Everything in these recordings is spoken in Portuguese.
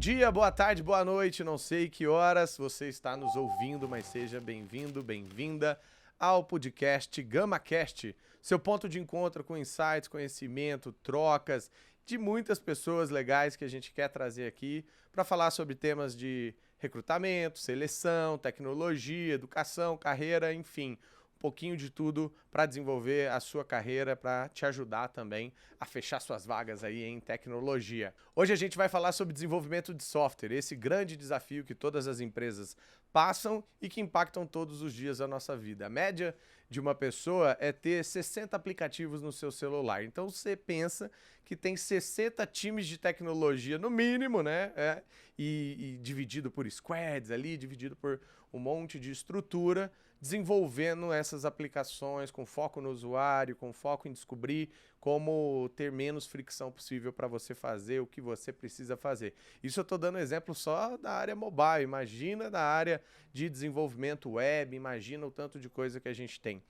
dia, boa tarde, boa noite, não sei que horas você está nos ouvindo, mas seja bem-vindo, bem-vinda ao podcast GamaCast, seu ponto de encontro com insights, conhecimento, trocas de muitas pessoas legais que a gente quer trazer aqui para falar sobre temas de recrutamento, seleção, tecnologia, educação, carreira, enfim, um pouquinho de tudo para desenvolver a sua carreira, para te ajudar também a fechar suas vagas aí em tecnologia. Hoje a gente vai falar sobre desenvolvimento de software, esse grande desafio que todas as empresas passam e que impactam todos os dias a nossa vida. A média de uma pessoa é ter 60 aplicativos no seu celular. Então você pensa que tem 60 times de tecnologia no mínimo, né? E dividido por squads ali, dividido por um monte de estrutura, desenvolvendo essas aplicações com foco no usuário, com foco em descobrir como ter menos fricção possível para você fazer o que você precisa fazer. Isso eu estou dando exemplo só da área mobile, imagina da área de desenvolvimento web, imagina o tanto de coisa que a gente tem.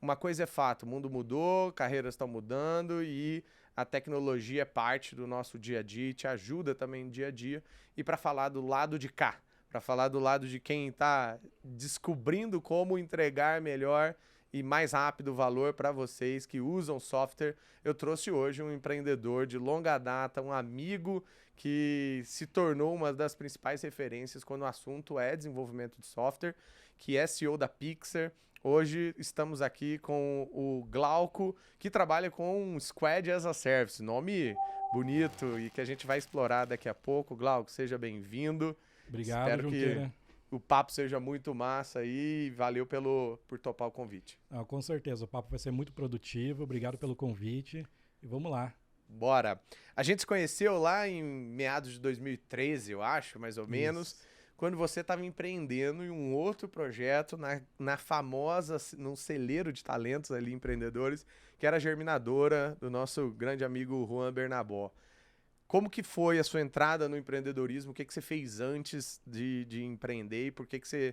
Uma coisa é fato, o mundo mudou, carreiras estão mudando e a tecnologia é parte do nosso dia a dia e te ajuda também no dia a dia. E para falar do lado de cá, para falar do lado de quem está descobrindo como entregar melhor e mais rápido valor para vocês que usam software, eu trouxe hoje um empreendedor de longa data, um amigo que se tornou uma das principais referências quando o assunto é desenvolvimento de software, que é CEO da Pixar. Hoje estamos aqui com o Glauco, que trabalha com um Squad as a Service, nome bonito e que a gente vai explorar daqui a pouco. Glauco, seja bem-vindo. Obrigado, Espero Junqueira. que o papo seja muito massa aí e valeu por topar o convite. Com certeza, o papo vai ser muito produtivo. Obrigado pelo convite e vamos lá. Bora! A gente se conheceu lá em meados de 2013, eu acho, mais ou menos, quando você estava empreendendo em um outro projeto na famosa, num celeiro de talentos ali, empreendedores, que era a Germinadora, do nosso grande amigo Juan Bernabó. Como que foi a sua entrada no empreendedorismo? O que você fez antes de empreender? E por que você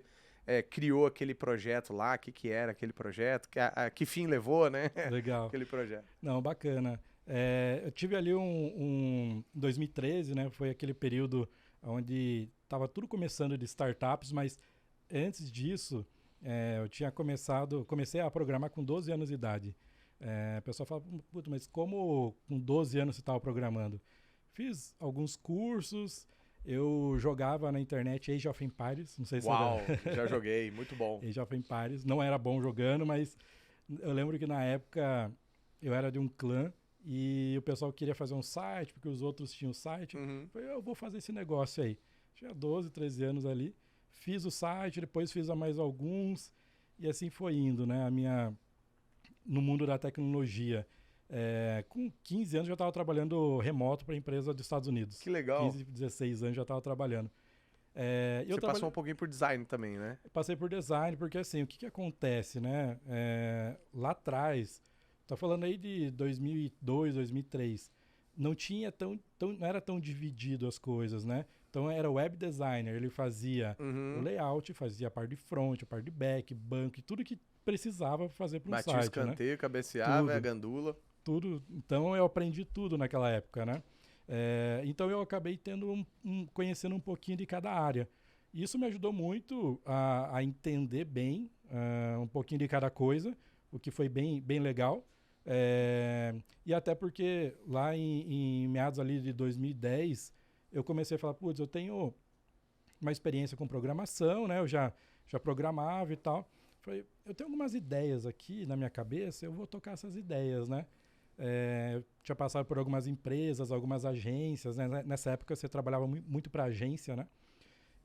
criou aquele projeto lá? O que era aquele projeto? Que fim levou, né? Legal. Aquele projeto. Não, bacana. Eu tive ali um 2013, né? Foi aquele período onde estava tudo começando de startups, mas antes disso, eu comecei a programar com 12 anos de idade. A pessoa fala, puta, mas como com 12 anos você estava programando? Fiz alguns cursos, eu jogava na internet Age of Empires, não sei se Uau, já joguei, muito bom. Age of Empires, não era bom jogando, mas eu lembro que na época eu era de um clã e o pessoal queria fazer um site, porque os outros tinham site. Eu falei, eu vou fazer esse negócio aí. Tinha 12, 13 anos ali, fiz o site, depois fiz mais alguns e assim foi indo, né? No mundo da tecnologia. Com 15 anos já estava trabalhando remoto para a empresa dos Estados Unidos. Que legal. 15, 16 anos já estava trabalhando. Você passou um pouquinho por design também, né? Passei por design, porque assim, o que acontece, né? Lá atrás, tô falando aí de 2002, 2003, não era tão dividido as coisas, né? Então era web designer, ele fazia o layout, fazia a parte de front, a parte de back, banco, e tudo que precisava fazer para um site. Batia o escanteio, né? Cabeceava, a gandula. Tudo. Então eu aprendi tudo naquela época, né? Então eu acabei conhecendo um pouquinho de cada área. Isso me ajudou muito a entender bem um pouquinho de cada coisa, o que foi bem, bem legal. E até porque lá em meados ali de 2010, eu comecei a falar, putz, eu tenho uma experiência com programação, né? Eu já programava e tal. Falei, eu tenho algumas ideias aqui na minha cabeça, eu vou tocar essas ideias, né? Eu tinha passado por algumas empresas, algumas agências, né? Nessa época você trabalhava muito para agência, né?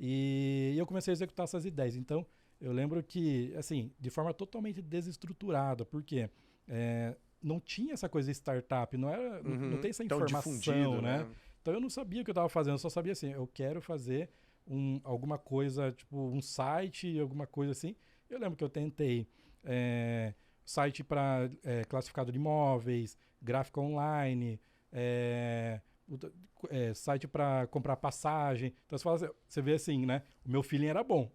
E eu comecei a executar essas ideias. Então, eu lembro que, assim, de forma totalmente desestruturada, porque não tinha essa coisa de startup, não tem essa informação, né? Então, eu não sabia o que eu estava fazendo, eu só sabia assim, eu quero fazer alguma coisa, tipo um site, alguma coisa assim. Eu lembro que eu tentei site para classificado de imóveis, gráfico online, site para comprar passagem. Então você vê assim, né? O meu feeling era bom.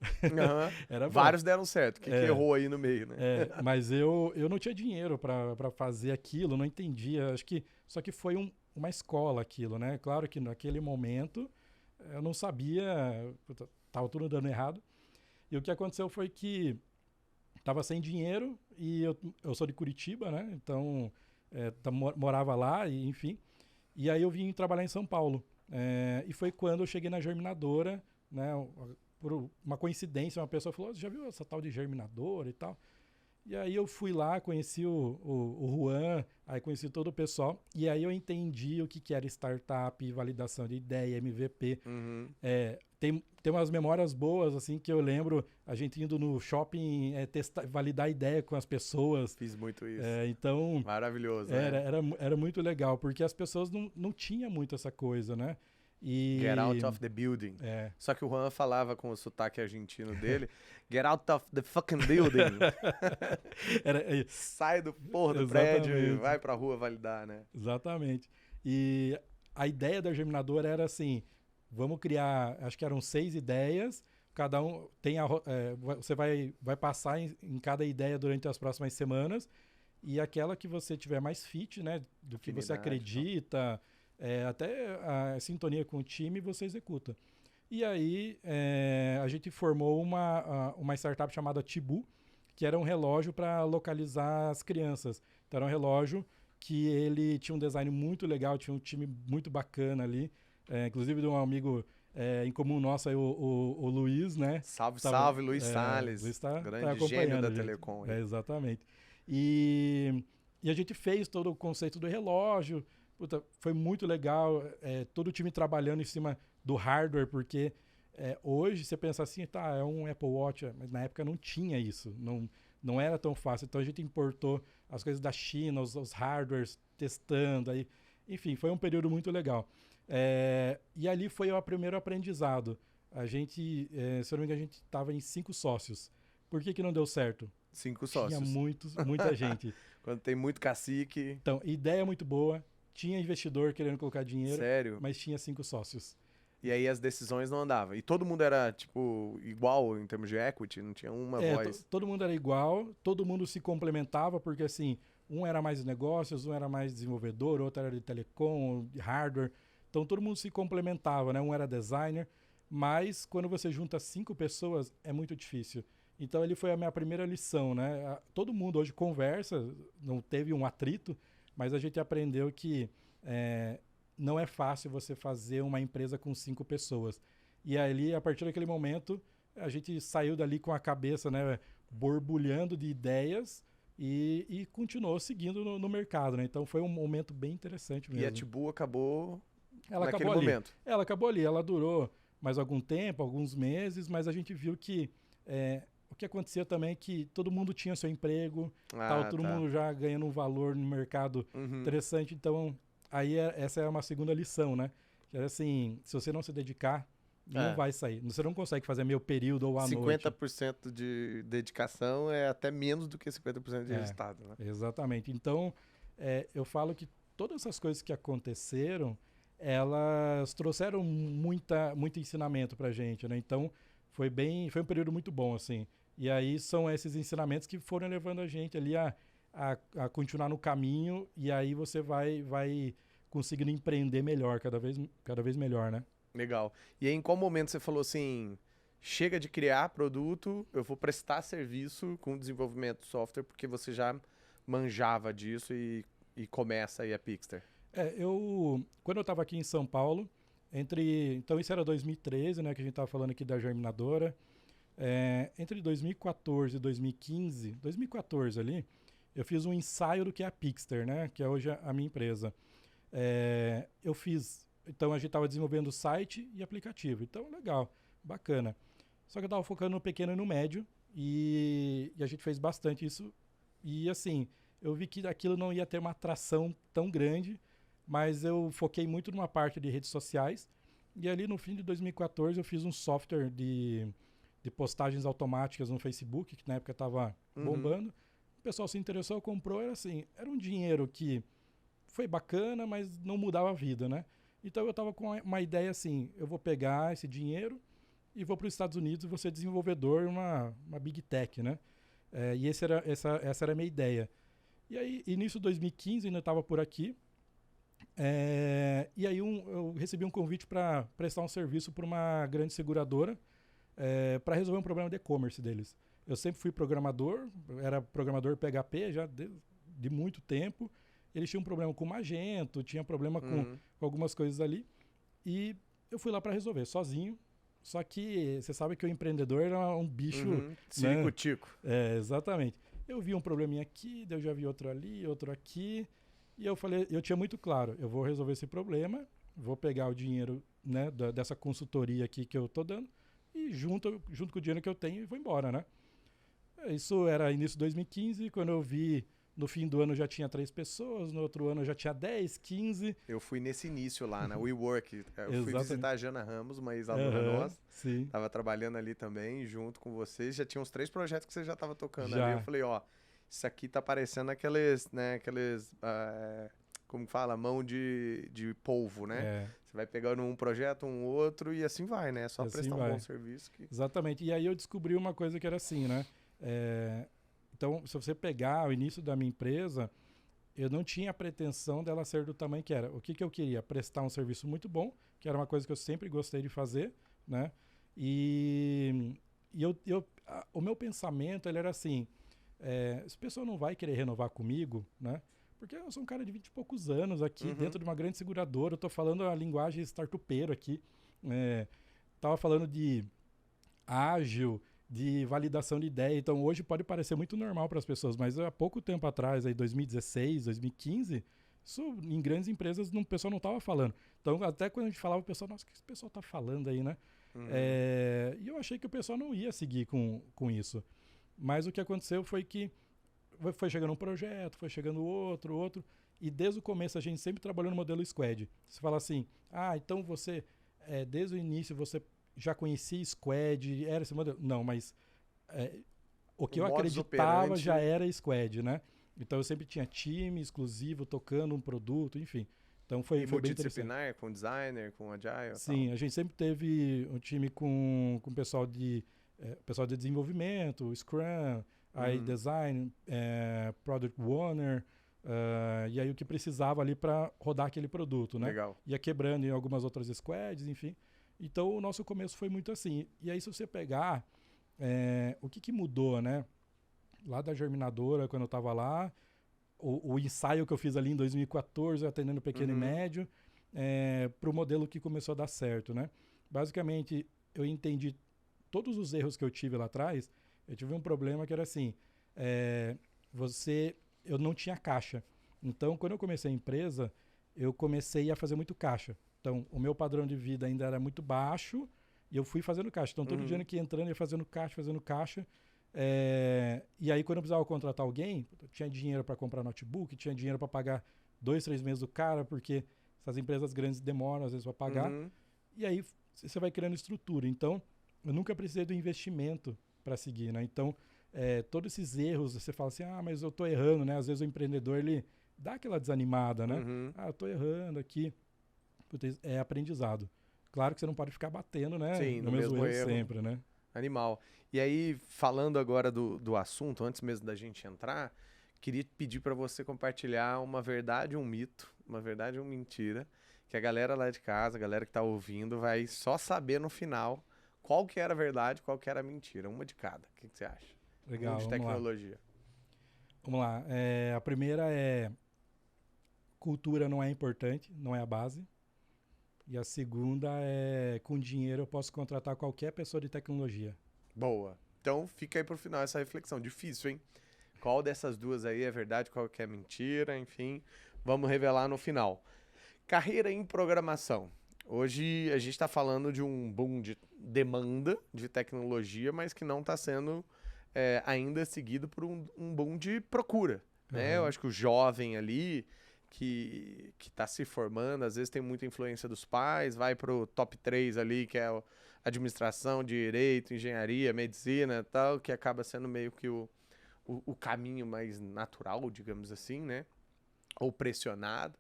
Era bom. Vários deram certo. Que errou aí no meio, né? Mas eu não tinha dinheiro para fazer aquilo, não entendia. Só que foi uma escola aquilo, né? Claro que naquele momento eu não sabia, estava tudo dando errado. E o que aconteceu foi que estava sem dinheiro e eu sou de Curitiba, né? Então, morava lá, e, enfim. E aí eu vim trabalhar em São Paulo. E foi quando eu cheguei na Germinadora, né? Por uma coincidência, uma pessoa falou, você já viu essa tal de Germinadora e tal? E aí eu fui lá, conheci o Juan, aí conheci todo o pessoal, e aí eu entendi o que era startup, validação de ideia, MVP. Uhum. Tem umas memórias boas, assim, que eu lembro a gente indo no shopping testar, validar ideia com as pessoas. Fiz muito isso. Então... Maravilhoso, era muito legal, porque as pessoas não tinham muito essa coisa, né? Get out of the building. Só que o Juan falava com o sotaque argentino dele, get out of the fucking building. Sai do do prédio e vai pra rua validar, né? Exatamente. E a ideia da Germinadora era assim, vamos criar, acho que eram 6 ideias, cada um tem você vai passar em cada ideia durante as próximas semanas, e aquela que você tiver mais fit, né, do que você acredita, até a sintonia com o time, você executa. E aí a gente formou uma startup chamada Tibu, que era um relógio para localizar as crianças. Então era um relógio que ele tinha um design muito legal, tinha um time muito bacana ali, inclusive de um amigo em comum nosso, aí, o Luiz, né? Salve, Luiz Salles, Luiz grande gênio da Telecom. Exatamente. E a gente fez todo o conceito do relógio. Puta, foi muito legal, todo o time trabalhando em cima do hardware, porque hoje você pensa assim, tá, é um Apple Watch, mas na época não tinha isso, não era tão fácil. Então a gente importou as coisas da China, os hardwares, testando, aí, enfim, foi um período muito legal. E ali foi o primeiro aprendizado. A gente, se eu não me engano, a gente estava em 5 sócios. Por que não deu certo? 5 sócios. Tinha muita gente. Quando tem muito cacique. Então, ideia muito boa, tinha investidor querendo colocar dinheiro. Sério? Mas tinha 5 sócios. E aí as decisões não andavam. E todo mundo era, tipo, igual em termos de equity? Não tinha uma voz? Todo mundo era igual, todo mundo se complementava, porque assim, um era mais de negócios, um era mais desenvolvedor, outro era de telecom, de hardware. Então todo mundo se complementava, né? Um era designer, mas quando você junta 5 pessoas é muito difícil. Então ele foi a minha primeira lição, né? Todo mundo hoje conversa, não teve um atrito, mas a gente aprendeu que não é fácil você fazer uma empresa com 5 pessoas. E ali, a partir daquele momento, a gente saiu dali com a cabeça, né, borbulhando de ideias e continuou seguindo no mercado, né? Então foi um momento bem interessante mesmo. E a Tibu acabou naquele momento. Ela acabou ali, ela durou mais algum tempo, alguns meses, mas a gente viu que o que acontecia também é que todo mundo tinha seu emprego, todo mundo já ganhando um valor no mercado interessante. Então, aí essa é uma segunda lição, né? Que era assim, se você não se dedicar, não vai sair. Você não consegue fazer meio período ou à noite. 50% de dedicação é até menos do que 50% de resultado, né? Exatamente. Então, eu falo que todas essas coisas que aconteceram, elas trouxeram muito ensinamento pra gente, né? Então, foi um período muito bom, assim. E aí são esses ensinamentos que foram levando a gente ali a continuar no caminho, e aí você vai conseguindo empreender melhor, cada vez melhor, né? Legal. E aí, em qual momento você falou assim, chega de criar produto, eu vou prestar serviço com desenvolvimento de software, porque você já manjava disso e começa aí a Pixter? Quando eu estava aqui em São Paulo, então isso era 2013, né, que a gente estava falando aqui da Germinadora. Entre 2014 e 2015, 2014 ali, eu fiz um ensaio do que é a Pixter, né, que é hoje a minha empresa. Então a gente estava desenvolvendo site e aplicativo, então legal, bacana. Só que eu estava focando no pequeno e no médio, e a gente fez bastante isso, e assim, eu vi que aquilo não ia ter uma atração tão grande, mas eu foquei muito numa parte de redes sociais, e ali no fim de 2014 eu fiz um software de postagens automáticas no Facebook, que na época estava bombando. O pessoal se interessou, comprou, era um dinheiro que foi bacana, mas não mudava a vida, né? Então eu estava com uma ideia assim, eu vou pegar esse dinheiro e vou para os Estados Unidos e vou ser desenvolvedor uma Big Tech, né? E essa era a minha ideia. E aí, início de 2015, ainda estava por aqui, E aí eu recebi um convite para prestar um serviço para uma grande seguradora para resolver um problema de e-commerce deles. Eu sempre fui programador, era programador PHP já de muito tempo. Eles tinham um problema com Magento, tinha problema com algumas coisas ali. E eu fui lá para resolver, sozinho. Só que você sabe que o empreendedor é um bicho... Circo-tico. Exatamente. Eu vi um probleminha aqui, daí eu já vi outro ali, outro aqui. E eu falei, eu tinha muito claro, eu vou resolver esse problema, vou pegar o dinheiro, né, dessa consultoria aqui que eu tô dando e junto com o dinheiro que eu tenho, vou embora, né? Isso era início de 2015, quando eu vi, no fim do ano já tinha 3 pessoas, no outro ano já tinha 10, 15. Eu fui nesse início lá, na WeWork. Eu fui visitar a Jana Ramos, uma ex-aluna nossa. Sim. Tava trabalhando ali também, junto com vocês. Já tinha uns 3 projetos que você já tava tocando ali. Eu falei, ó, isso aqui tá parecendo aqueles, como fala, mão de polvo, né? Você vai pegando um projeto, um outro e assim vai, né? É só prestar um bom serviço. Exatamente. E aí eu descobri uma coisa que era assim, né? Então, se você pegar o início da minha empresa, eu não tinha a pretensão dela ser do tamanho que era. O que eu queria? Prestar um serviço muito bom, que era uma coisa que eu sempre gostei de fazer, né? E o meu pensamento ele era assim, essa pessoa não vai querer renovar comigo, né? Porque eu sou um cara de 20 e poucos anos aqui, dentro de uma grande seguradora, eu estou falando a linguagem startupeiro aqui, estava falando de ágil, de validação de ideia. Então, hoje pode parecer muito normal para as pessoas, mas há pouco tempo atrás, aí 2016, 2015, isso em grandes empresas o pessoal não estava falando. Então, até quando a gente falava, o pessoal, nossa, o que esse pessoal está falando aí, né? E eu achei que o pessoal não ia seguir com isso. Mas o que aconteceu foi que foi chegando um projeto, foi chegando outro, e desde o começo a gente sempre trabalhou no modelo Squad. Você fala assim, então você, desde o início, você já conhecia Squad, era esse modelo? Não, mas o que eu acreditava já era Squad, né? Então eu sempre tinha time exclusivo, tocando um produto, enfim. Então foi bem multidisciplinar, com designer, com agile? Sim, tal. A gente sempre teve um time com pessoal de desenvolvimento, Scrum, aí design, Product Owner, e aí o que precisava ali para rodar aquele produto, né? Legal. Ia quebrando em algumas outras squads, enfim. Então o nosso começo foi muito assim. E aí se você pegar o que mudou, né? Lá da Germinadora, quando eu estava lá, o ensaio que eu fiz ali em 2014, atendendo pequeno e médio, para o modelo que começou a dar certo, né? Basicamente, eu entendi todos os erros que eu tive lá atrás. Eu tive um problema que era assim, eu não tinha caixa. Então, quando eu comecei a empresa, eu comecei a fazer muito caixa. Então, o meu padrão de vida ainda era muito baixo e eu fui fazendo caixa. Então, todo dia que ia entrando, ia fazendo caixa. E aí, quando eu precisava contratar alguém, eu tinha dinheiro para comprar notebook, tinha dinheiro para pagar 2, 3 meses do cara, porque essas empresas grandes demoram, às vezes, para pagar. E aí, você vai criando estrutura. Então, eu nunca precisei do investimento para seguir, né? Então, todos esses erros, você fala assim, mas eu tô errando, né? Às vezes o empreendedor, ele dá aquela desanimada, né? Eu tô errando aqui. É aprendizado. Claro que você não pode ficar batendo, né? Sim, no mesmo erro sempre, né? Animal. E aí, falando agora do assunto, antes mesmo da gente entrar, queria pedir para você compartilhar uma verdade e um mito, uma verdade e uma mentira, que a galera lá de casa, a galera que tá ouvindo, vai só saber no final qual que era a verdade, qual que era a mentira. Uma de cada. O que você acha? Legal, de tecnologia. Vamos lá. A primeira cultura não é importante, não é a base. E a segunda com dinheiro eu posso contratar qualquer pessoa de tecnologia. Boa. Então fica aí pro final essa reflexão. Difícil, hein? Qual dessas duas aí é verdade, qual que é mentira, enfim. Vamos revelar no final. Carreira em programação. Hoje a gente está falando de um boom de demanda de tecnologia, mas que não está sendo ainda seguido por um boom de procura. Né? Eu acho que o jovem ali que está se formando, às vezes tem muita influência dos pais, vai para o top 3 ali, que é administração, direito, engenharia, medicina e tal, que acaba sendo meio que o caminho mais natural, digamos assim, né? Ou pressionado.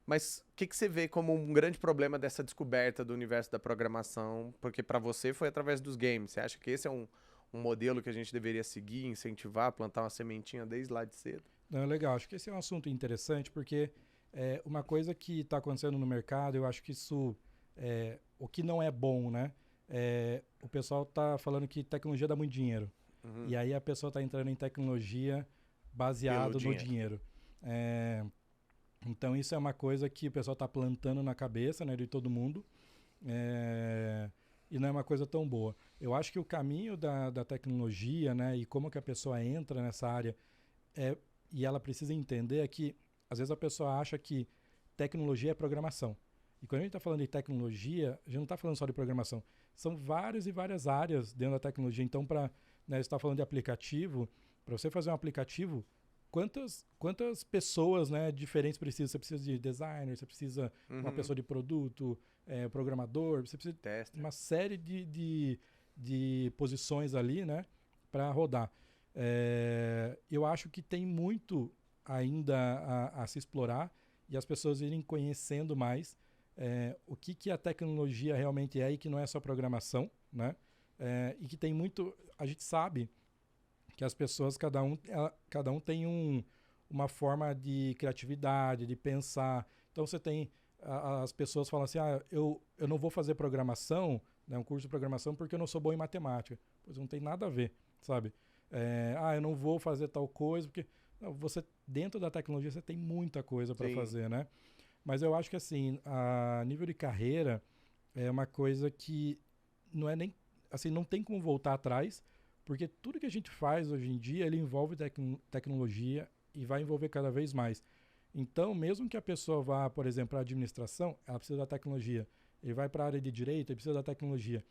Mas o que você vê como um grande problema dessa descoberta do universo da programação? Porque para você foi através dos games. Você acha que esse é um modelo que a gente deveria seguir, incentivar, plantar uma sementinha desde lá de cedo? Não, legal. Acho que esse é um assunto interessante porque Uma coisa que está acontecendo no mercado, eu acho que isso, o que não é bom, né? O pessoal está falando que tecnologia dá muito dinheiro. Uhum. E aí a pessoa está entrando em tecnologia Pelo baseado no dinheiro. dinheiro. É, então isso é uma coisa que o pessoal está plantando na cabeça, né, de todo mundo. E não é uma coisa tão boa. Eu acho que o caminho da tecnologia, né, e como que a pessoa entra nessa área, e ela precisa entender é que, às vezes a pessoa acha que tecnologia é programação. E quando a gente está falando de tecnologia, a gente não está falando só de programação. São várias e várias áreas dentro da tecnologia. Então, você está falando de aplicativo, para você fazer um aplicativo, quantas pessoas, né, diferentes precisa? Você precisa de designer, você precisa de uma Uhum. pessoa de produto, programador, você precisa de Tester. uma série de posições ali, né, para rodar. Eu acho que tem muito ainda a se explorar e as pessoas irem conhecendo mais o que a tecnologia realmente é e que não é só programação, né? E que tem muito... A gente sabe que as pessoas, cada um tem uma forma de criatividade, de pensar. Então você tem... As pessoas falam assim, eu não vou fazer programação, né, um curso de programação, porque eu não sou bom em matemática. Pois não tem nada a ver, sabe? Eu não vou fazer tal coisa, porque... Não, você, dentro da tecnologia, você tem muita coisa para Sim. fazer, né? Mas eu acho que, assim, a nível de carreira, é uma coisa que não é nem... Assim, não tem como voltar atrás, porque tudo que a gente faz hoje em dia, ele envolve tecnologia e vai envolver cada vez mais. Então, mesmo que a pessoa vá, por exemplo, para a administração, ela precisa da tecnologia. Ele vai para a área de direito, ele precisa da tecnologia.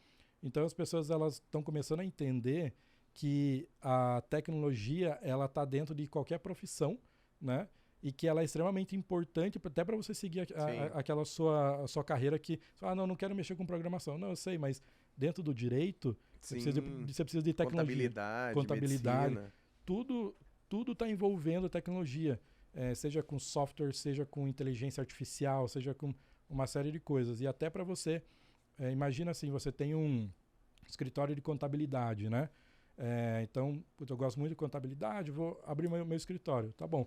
Então, as pessoas elas estão começando a entender que a tecnologia ela está dentro de qualquer profissão, né? E que ela é extremamente importante até para você seguir Sim. aquela sua carreira que... não quero mexer com programação. Não, eu sei, mas dentro do direito, Sim. você precisa de tecnologia, Contabilidade, contabilidade, medicina. tudo está envolvendo tecnologia, seja com software, seja com inteligência artificial, seja com uma série de coisas. E até para você, imagina assim, você tem um escritório de contabilidade, né? Então, eu gosto muito de contabilidade, vou abrir meu escritório, tá bom.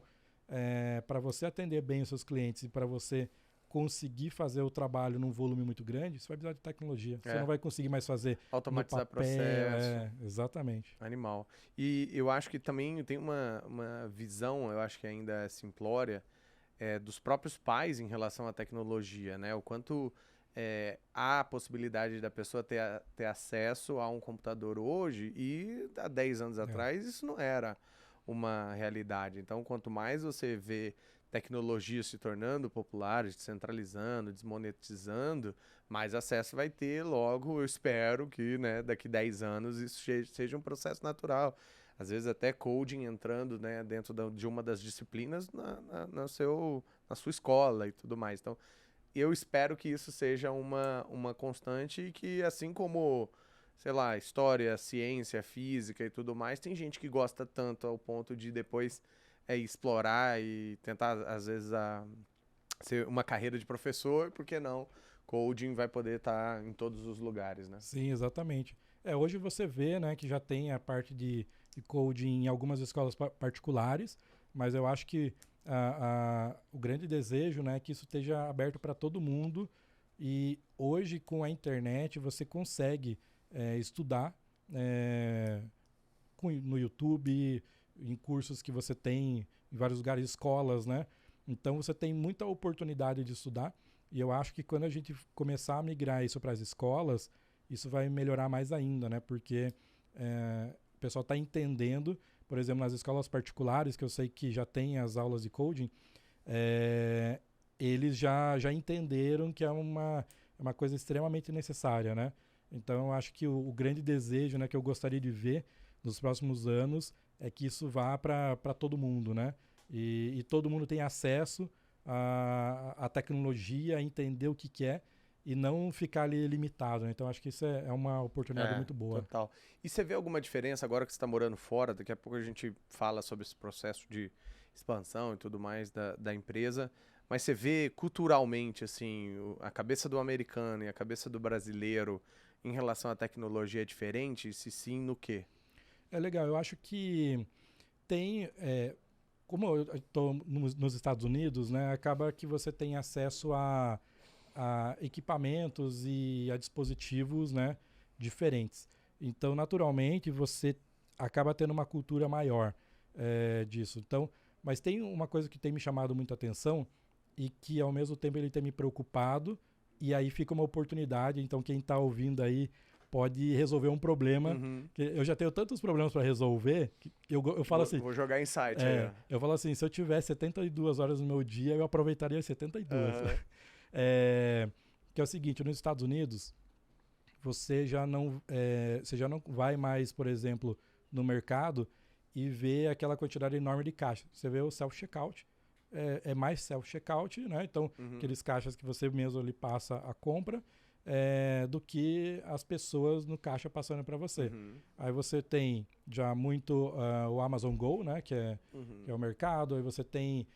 Para você atender bem os seus clientes e para você conseguir fazer o trabalho num volume muito grande, você vai precisar de tecnologia. Você não vai conseguir mais fazer no Automatizar papel. processo. Exatamente. Animal. E eu acho que também tem uma visão, eu acho que ainda é simplória, dos próprios pais em relação à tecnologia, né? O quanto há a possibilidade da pessoa ter acesso a um computador hoje e há 10 anos É. atrás isso não era uma realidade. Então, quanto mais você vê tecnologia se tornando popular, descentralizando, desmonetizando, mais acesso vai ter. Logo, eu espero que, né, daqui 10 anos isso seja um processo natural. Às vezes até coding entrando, né, dentro de uma das disciplinas na sua escola e tudo mais. Então, eu espero que isso seja uma constante e que, assim como, sei lá, história, ciência, física e tudo mais, tem gente que gosta tanto ao ponto de depois explorar e tentar, às vezes, ser uma carreira de professor, por que não? Coding vai poder estar em todos os lugares, né? Sim, exatamente. Hoje você vê, né, que já tem a parte de coding em algumas escolas particulares, mas eu acho que o grande desejo, né, é que isso esteja aberto para todo mundo. E hoje, com a internet, você consegue estudar no YouTube, em cursos que você tem em vários lugares, escolas, né? Então você tem muita oportunidade de estudar. E eu acho que quando a gente começar a migrar isso para as escolas, isso vai melhorar mais ainda, né? Porque o pessoal está entendendo, por exemplo, nas escolas particulares, que eu sei que já tem as aulas de coding, eles já entenderam que é uma coisa extremamente necessária, né? Então, eu acho que o grande desejo, né, que eu gostaria de ver nos próximos anos é que isso vá para todo mundo, né? E todo mundo tenha acesso à tecnologia, a entender o que é e não ficar ali limitado, né? Então, acho que isso é uma oportunidade muito boa. Total. E você vê alguma diferença agora que você está morando fora? Daqui a pouco a gente fala sobre esse processo de expansão e tudo mais da empresa. Mas você vê culturalmente, assim, a cabeça do americano e a cabeça do brasileiro em relação à tecnologia é diferente? Se sim, no quê? É legal, eu acho que tem como eu estou nos Estados Unidos, né, acaba que você tem acesso a equipamentos e a dispositivos, né, diferentes. Então, naturalmente, você acaba tendo uma cultura maior disso. Então, mas tem uma coisa que tem me chamado muita atenção e que, ao mesmo tempo, ele tem me preocupado, e aí fica uma oportunidade. Então, quem está ouvindo aí pode resolver um problema. Que eu já tenho tantos problemas para resolver que eu falo assim... Vou jogar insight aí. Eu falo assim, se eu tivesse 72 horas no meu dia, eu aproveitaria as 72. Que é o seguinte, nos Estados Unidos, você já não vai mais, por exemplo, no mercado e vê aquela quantidade enorme de caixas. Você vê o self-checkout, é mais self-checkout, né? Então, aqueles caixas que você mesmo ali passa a compra, do que as pessoas no caixa passando para você. Aí você tem já muito o Amazon Go, né? Que é o mercado. Aí você tem,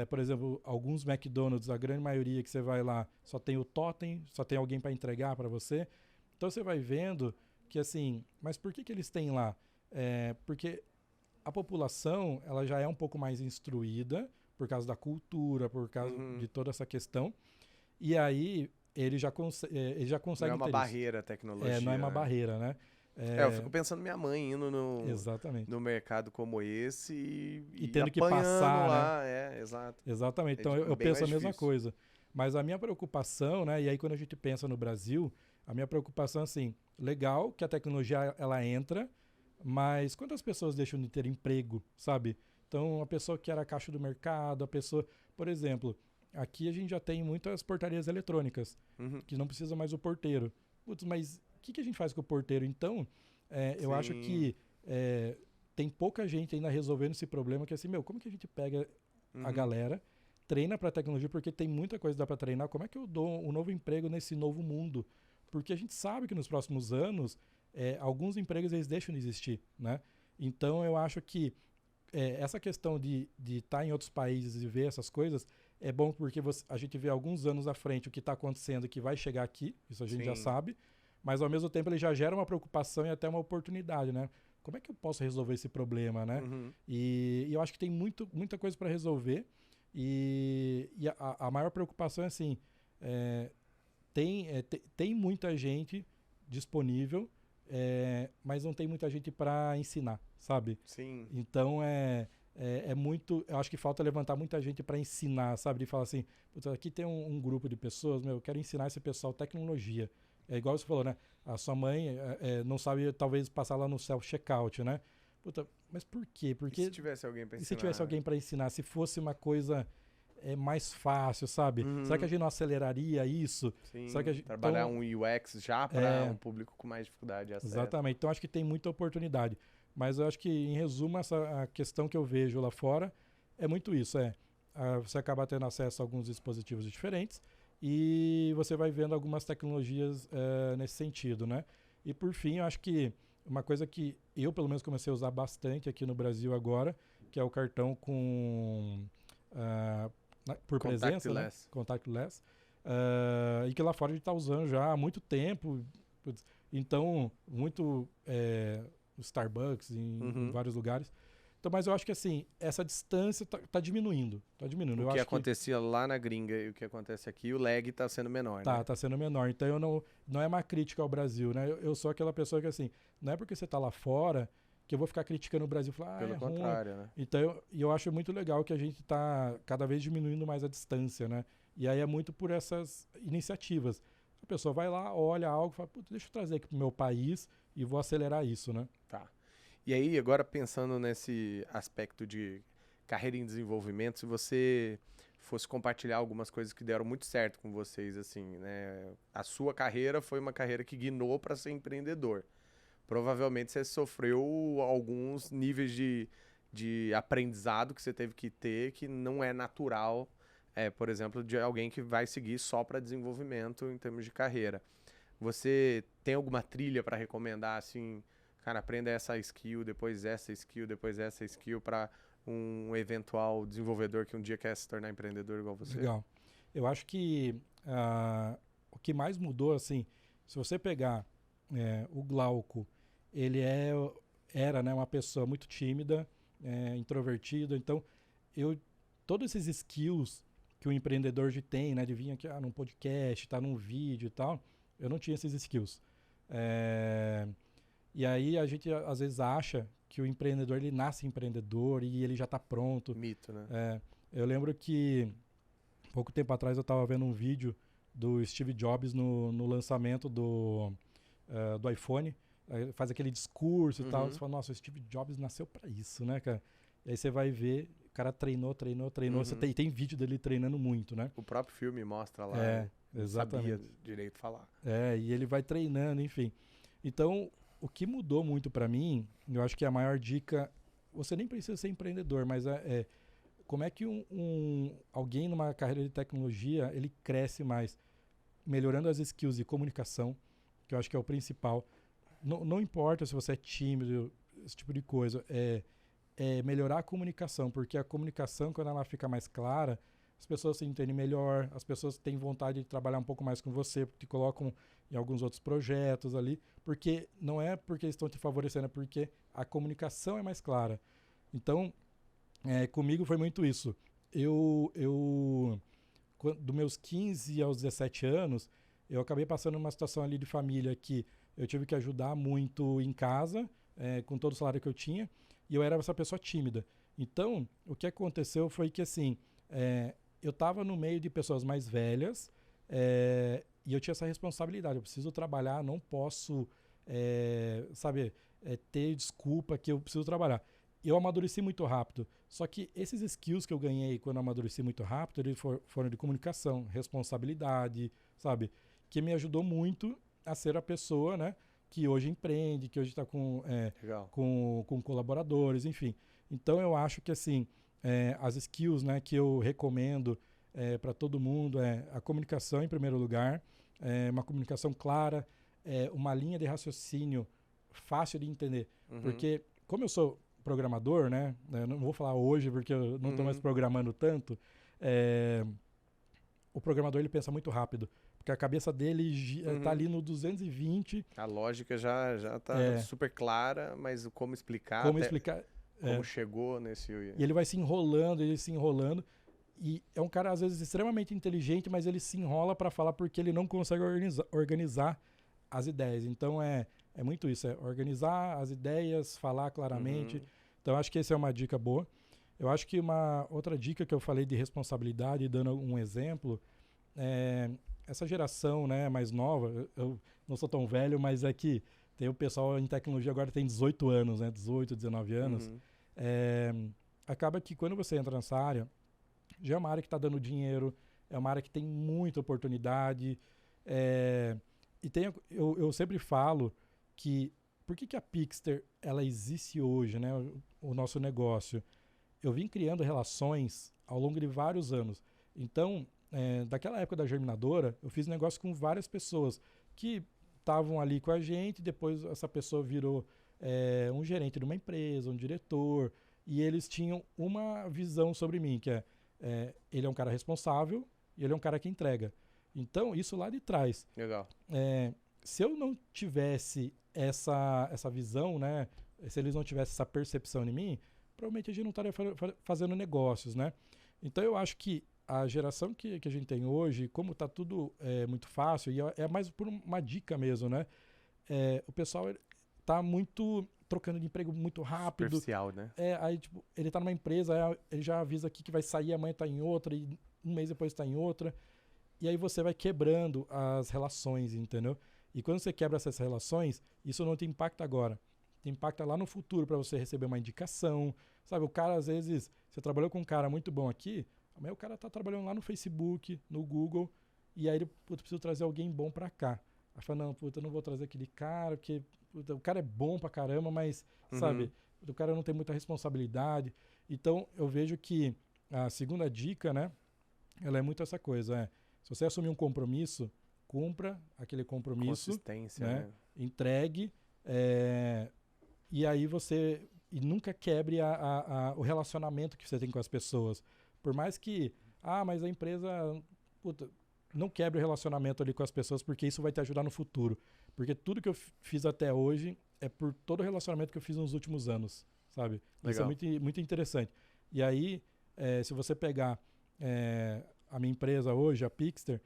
por exemplo, alguns McDonald's, a grande maioria que você vai lá, só tem o totem, só tem alguém para entregar para você. Então você vai vendo que assim, mas por que eles têm lá? Porque a população ela já é um pouco mais instruída por causa da cultura, por causa de toda essa questão. E aí ele já consegue não é uma barreira a tecnologia. Não é uma barreira, né? Eu fico pensando minha mãe indo no mercado como esse e tendo que passar lá, né? Exato. Exatamente. Então eu penso a mesma coisa. Mas a minha preocupação, né? E aí quando a gente pensa no Brasil, a minha preocupação é assim, legal que a tecnologia ela entra, mas quantas pessoas deixam de ter emprego, sabe? Então, a pessoa que era caixa do mercado, a pessoa... Por exemplo, aqui a gente já tem muitas portarias eletrônicas, que não precisa mais o porteiro. Putz, mas o que a gente faz com o porteiro? Então, eu acho que tem pouca gente ainda resolvendo esse problema, que é assim, como que a gente pega a galera, treina para tecnologia, porque tem muita coisa que dá para treinar. Como é que eu dou um novo emprego nesse novo mundo? Porque a gente sabe que nos próximos anos, alguns empregos eles deixam de existir, né? Então, eu acho que essa questão de estar em outros países e ver essas coisas é bom porque a gente vê alguns anos à frente o que está acontecendo e que vai chegar aqui, isso a gente já sabe, mas ao mesmo tempo ele já gera uma preocupação e até uma oportunidade, né? Como é que eu posso resolver esse problema, né? E eu acho que tem muita coisa para resolver e a maior preocupação é assim, tem muita gente disponível, mas não tem muita gente para ensinar, sabe? Sim. Então muito... Eu acho que falta levantar muita gente para ensinar, sabe? De falar assim, aqui tem um grupo de pessoas, eu quero ensinar esse pessoal tecnologia. É igual você falou, né? A sua mãe não sabe, talvez, passar lá no self-checkout, né? Mas por quê? Porque, e se tivesse alguém para ensinar? E se tivesse alguém para ensinar? Se fosse uma coisa... mais fácil, sabe? Será que a gente não aceleraria isso? Sim, será que trabalhar um UX já para um público com mais dificuldade de acesso. Exatamente. Então, acho que tem muita oportunidade. Mas eu acho que, em resumo, a questão que eu vejo lá fora é muito isso. Você acaba tendo acesso a alguns dispositivos diferentes e você vai vendo algumas tecnologias nesse sentido, né? E, por fim, eu acho que uma coisa que eu, pelo menos, comecei a usar bastante aqui no Brasil agora, que é o cartão com... por presença, né? Contactless, e que lá fora a gente está usando já há muito tempo. Então, muito Starbucks em vários lugares. Então, mas eu acho que assim, essa distância tá diminuindo. Tá diminuindo. O que acontecia lá na gringa e o que acontece aqui, o lag está sendo menor, né? Tá sendo menor. Então, não é uma crítica ao Brasil, né? Eu sou aquela pessoa que assim, não é porque você está lá fora que eu vou ficar criticando o Brasil e falar, pelo contrário, né? Então, eu acho muito legal que a gente está cada vez diminuindo mais a distância, né? E aí é muito por essas iniciativas. A pessoa vai lá, olha algo, fala, deixa eu trazer aqui pro meu país e vou acelerar isso, né? Tá. E aí, agora pensando nesse aspecto de carreira em desenvolvimento, se você fosse compartilhar algumas coisas que deram muito certo com vocês, assim, né? A sua carreira foi uma carreira que guinou para ser empreendedor. Provavelmente você sofreu alguns níveis de aprendizado que você teve que ter que não é natural, por exemplo, de alguém que vai seguir só para desenvolvimento em termos de carreira. Você tem alguma trilha para recomendar, assim, cara, aprenda essa skill, depois essa skill para um eventual desenvolvedor que um dia quer se tornar empreendedor igual você? Legal. Eu acho que o que mais mudou, assim, se você pegar o Glauco, ele era, né, uma pessoa muito tímida, introvertida, então todos esses skills que o empreendedor já tem, né, de vir aqui num podcast, tá num vídeo e tal, eu não tinha esses skills. E aí a gente às vezes acha que o empreendedor ele nasce empreendedor e ele já está pronto. Mito, né? Eu lembro que pouco tempo atrás eu estava vendo um vídeo do Steve Jobs no lançamento do iPhone. Faz aquele discurso e tal. Você fala, nossa, o Steve Jobs nasceu para isso, né, cara? E aí você vai ver, o cara treinou. Você tem vídeo dele treinando muito, né? O próprio filme mostra lá. Exatamente. Sabia direito falar. E ele vai treinando, enfim. Então, o que mudou muito para mim, eu acho que a maior dica, você nem precisa ser empreendedor, mas como é que alguém numa carreira de tecnologia, ele cresce mais, melhorando as skills de comunicação, que eu acho que é o principal. Não importa se você é tímido, esse tipo de coisa, melhorar a comunicação, porque a comunicação, quando ela fica mais clara, as pessoas se entendem melhor, as pessoas têm vontade de trabalhar um pouco mais com você, te colocam em alguns outros projetos ali, porque não é porque eles estão te favorecendo, é porque a comunicação é mais clara. Então, comigo foi muito isso. Dos meus 15 aos 17 anos, eu acabei passando uma situação ali de família que eu tive que ajudar muito em casa, com todo o salário que eu tinha, e eu era essa pessoa tímida. Então, o que aconteceu foi que, assim, eu estava no meio de pessoas mais velhas, e eu tinha essa responsabilidade. Eu preciso trabalhar, não posso, ter desculpa que eu preciso trabalhar. Eu amadureci muito rápido. Só que esses skills que eu ganhei quando eu amadureci muito rápido, eles foram de comunicação, responsabilidade, sabe? Que me ajudou muito a ser a pessoa, né? Que hoje empreende, que hoje está com colaboradores, enfim. Então, eu acho que, assim, as skills, né, que eu recomendo para todo mundo a comunicação, em primeiro lugar, uma comunicação clara, uma linha de raciocínio fácil de entender. Porque, como eu sou programador, né, eu não vou falar hoje porque eu não estou mais programando tanto, o programador ele pensa muito rápido. Porque a cabeça dele está ali no 220. A lógica já está super clara, mas como explicar? Como chegou nesse... E ele vai se enrolando. E é um cara, às vezes, extremamente inteligente, mas ele se enrola para falar porque ele não consegue organizar as ideias. Então, é muito isso. Organizar as ideias, falar claramente. Então, acho que essa é uma dica boa. Eu acho que uma outra dica que eu falei de responsabilidade, dando um exemplo, essa geração, né, mais nova, eu não sou tão velho, mas é que tem o pessoal em tecnologia agora tem 18 anos, né, 18, 19 anos. Acaba que quando você entra nessa área, já é uma área que está dando dinheiro, é uma área que tem muita oportunidade. Eu sempre falo que por que a Pixter ela existe hoje, né, o nosso negócio? Eu vim criando relações ao longo de vários anos. Então, daquela época da Germinadora, eu fiz negócio com várias pessoas que estavam ali com a gente, depois essa pessoa virou um gerente de uma empresa, um diretor, e eles tinham uma visão sobre mim, que ele é um cara responsável e ele é um cara que entrega. Então, isso lá de trás. Legal. Se eu não tivesse essa visão, né, se eles não tivessem essa percepção em mim, provavelmente a gente não estaria fazendo negócios, né? Então, eu acho que a geração que a gente tem hoje, como está tudo muito fácil, e é mais por uma dica mesmo, né? O pessoal está muito trocando de emprego muito rápido. Superficial, né? Aí, tipo, ele está numa empresa, ele já avisa aqui que vai sair, amanhã está em outra, e um mês depois está em outra. E aí você vai quebrando as relações, entendeu? E quando você quebra essas relações, isso não te impacta agora. Te impacta lá no futuro para você receber uma indicação. Sabe, o cara, às vezes, você trabalhou com um cara muito bom aqui, amanhã o cara tá trabalhando lá no Facebook, no Google, e aí ele, preciso trazer alguém bom para cá. Aí fala, não, eu não vou trazer aquele cara, porque o cara é bom pra caramba, mas, sabe, o cara não tem muita responsabilidade. Então, eu vejo que a segunda dica, né, ela é muito essa coisa, se você assumir um compromisso, cumpra aquele compromisso. Consistência, né? Entregue, e aí você nunca quebre o relacionamento que você tem com as pessoas. Por mais que, mas a empresa, não quebre o relacionamento ali com as pessoas, porque isso vai te ajudar no futuro. Porque tudo que eu fiz até hoje é por todo o relacionamento que eu fiz nos últimos anos, sabe? Legal. Isso é muito, muito interessante. E aí, se você pegar a minha empresa hoje, a Pixter,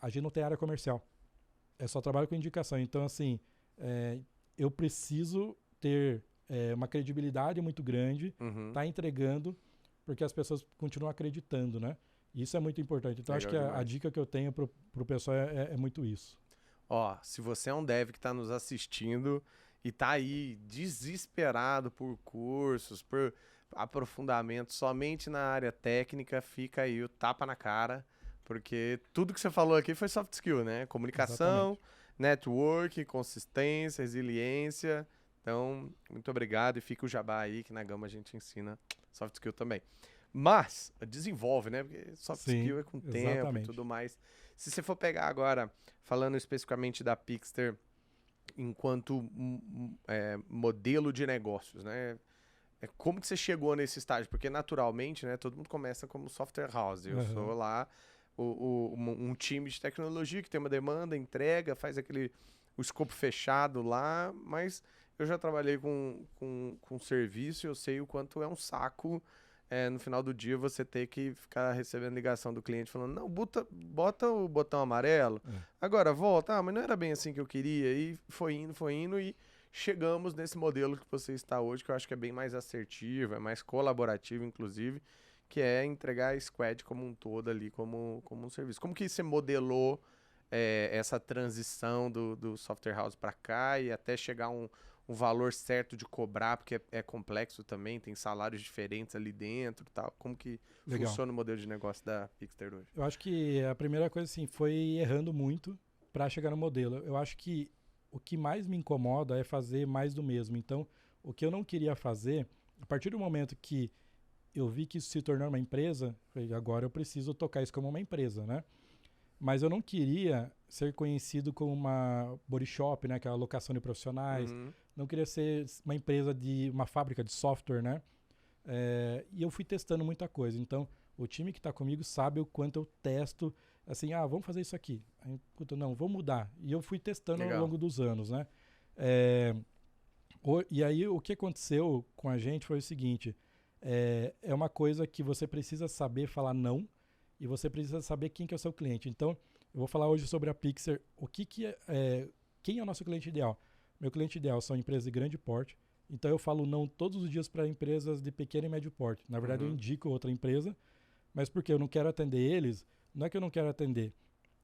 a gente não tem área comercial. É só trabalho com indicação. Então, assim, eu preciso ter uma credibilidade muito grande, tá entregando, porque as pessoas continuam acreditando, né? Isso é muito importante. Então, acho que a dica que eu tenho pro pessoal é muito isso. Ó, se você é um dev que está nos assistindo e tá aí desesperado por cursos, por aprofundamento somente na área técnica, fica aí o tapa na cara, porque tudo que você falou aqui foi soft skill, né? Comunicação, network, consistência, resiliência. Então, muito obrigado e fica o jabá aí que na Gama a gente ensina soft skill também. Mas, desenvolve, né? Porque soft skill é com tempo e tudo mais. Se você for pegar agora, falando especificamente da Pixter enquanto modelo de negócios, né? Como que você chegou nesse estágio? Porque naturalmente, né, todo mundo começa como software house. Eu sou lá um time de tecnologia que tem uma demanda, entrega, faz o escopo fechado lá, mas eu já trabalhei com serviço e eu sei o quanto é um saco no final do dia você ter que ficar recebendo ligação do cliente falando, não, bota o botão amarelo, agora volta, mas não era bem assim que eu queria, e foi indo e chegamos nesse modelo que você está hoje, que eu acho que é bem mais assertivo, é mais colaborativo, inclusive, que é entregar a squad como um todo ali, como um serviço. Como que você modelou essa transição do software house para cá e até chegar a um valor certo de cobrar, porque é complexo também, tem salários diferentes ali dentro e tal. Como que funciona o modelo de negócio da Pixter hoje? Eu acho que a primeira coisa, assim, foi errando muito para chegar no modelo. Eu acho que o que mais me incomoda é fazer mais do mesmo. Então, o que eu não queria fazer, a partir do momento que eu vi que isso se tornou uma empresa, falei, agora eu preciso tocar isso como uma empresa, né? Mas eu não queria ser conhecido como uma body shop, né? Aquela locação de profissionais. Não queria ser uma empresa uma fábrica de software, né? E eu fui testando muita coisa. Então, o time que está comigo sabe o quanto eu testo. Assim, vamos fazer isso aqui. Aí, puta, não, vamos mudar. E eu fui testando ao longo dos anos, né? E aí, o que aconteceu com a gente foi o seguinte. É uma coisa que você precisa saber falar não e você precisa saber quem que é o seu cliente. Então, eu vou falar hoje sobre a Pixter. Quem é o nosso cliente ideal? Meu cliente ideal são empresas de grande porte. Então, eu falo não todos os dias para empresas de pequeno e médio porte. Na verdade, eu indico outra empresa, mas porque eu não quero atender eles, não é que eu não quero atender,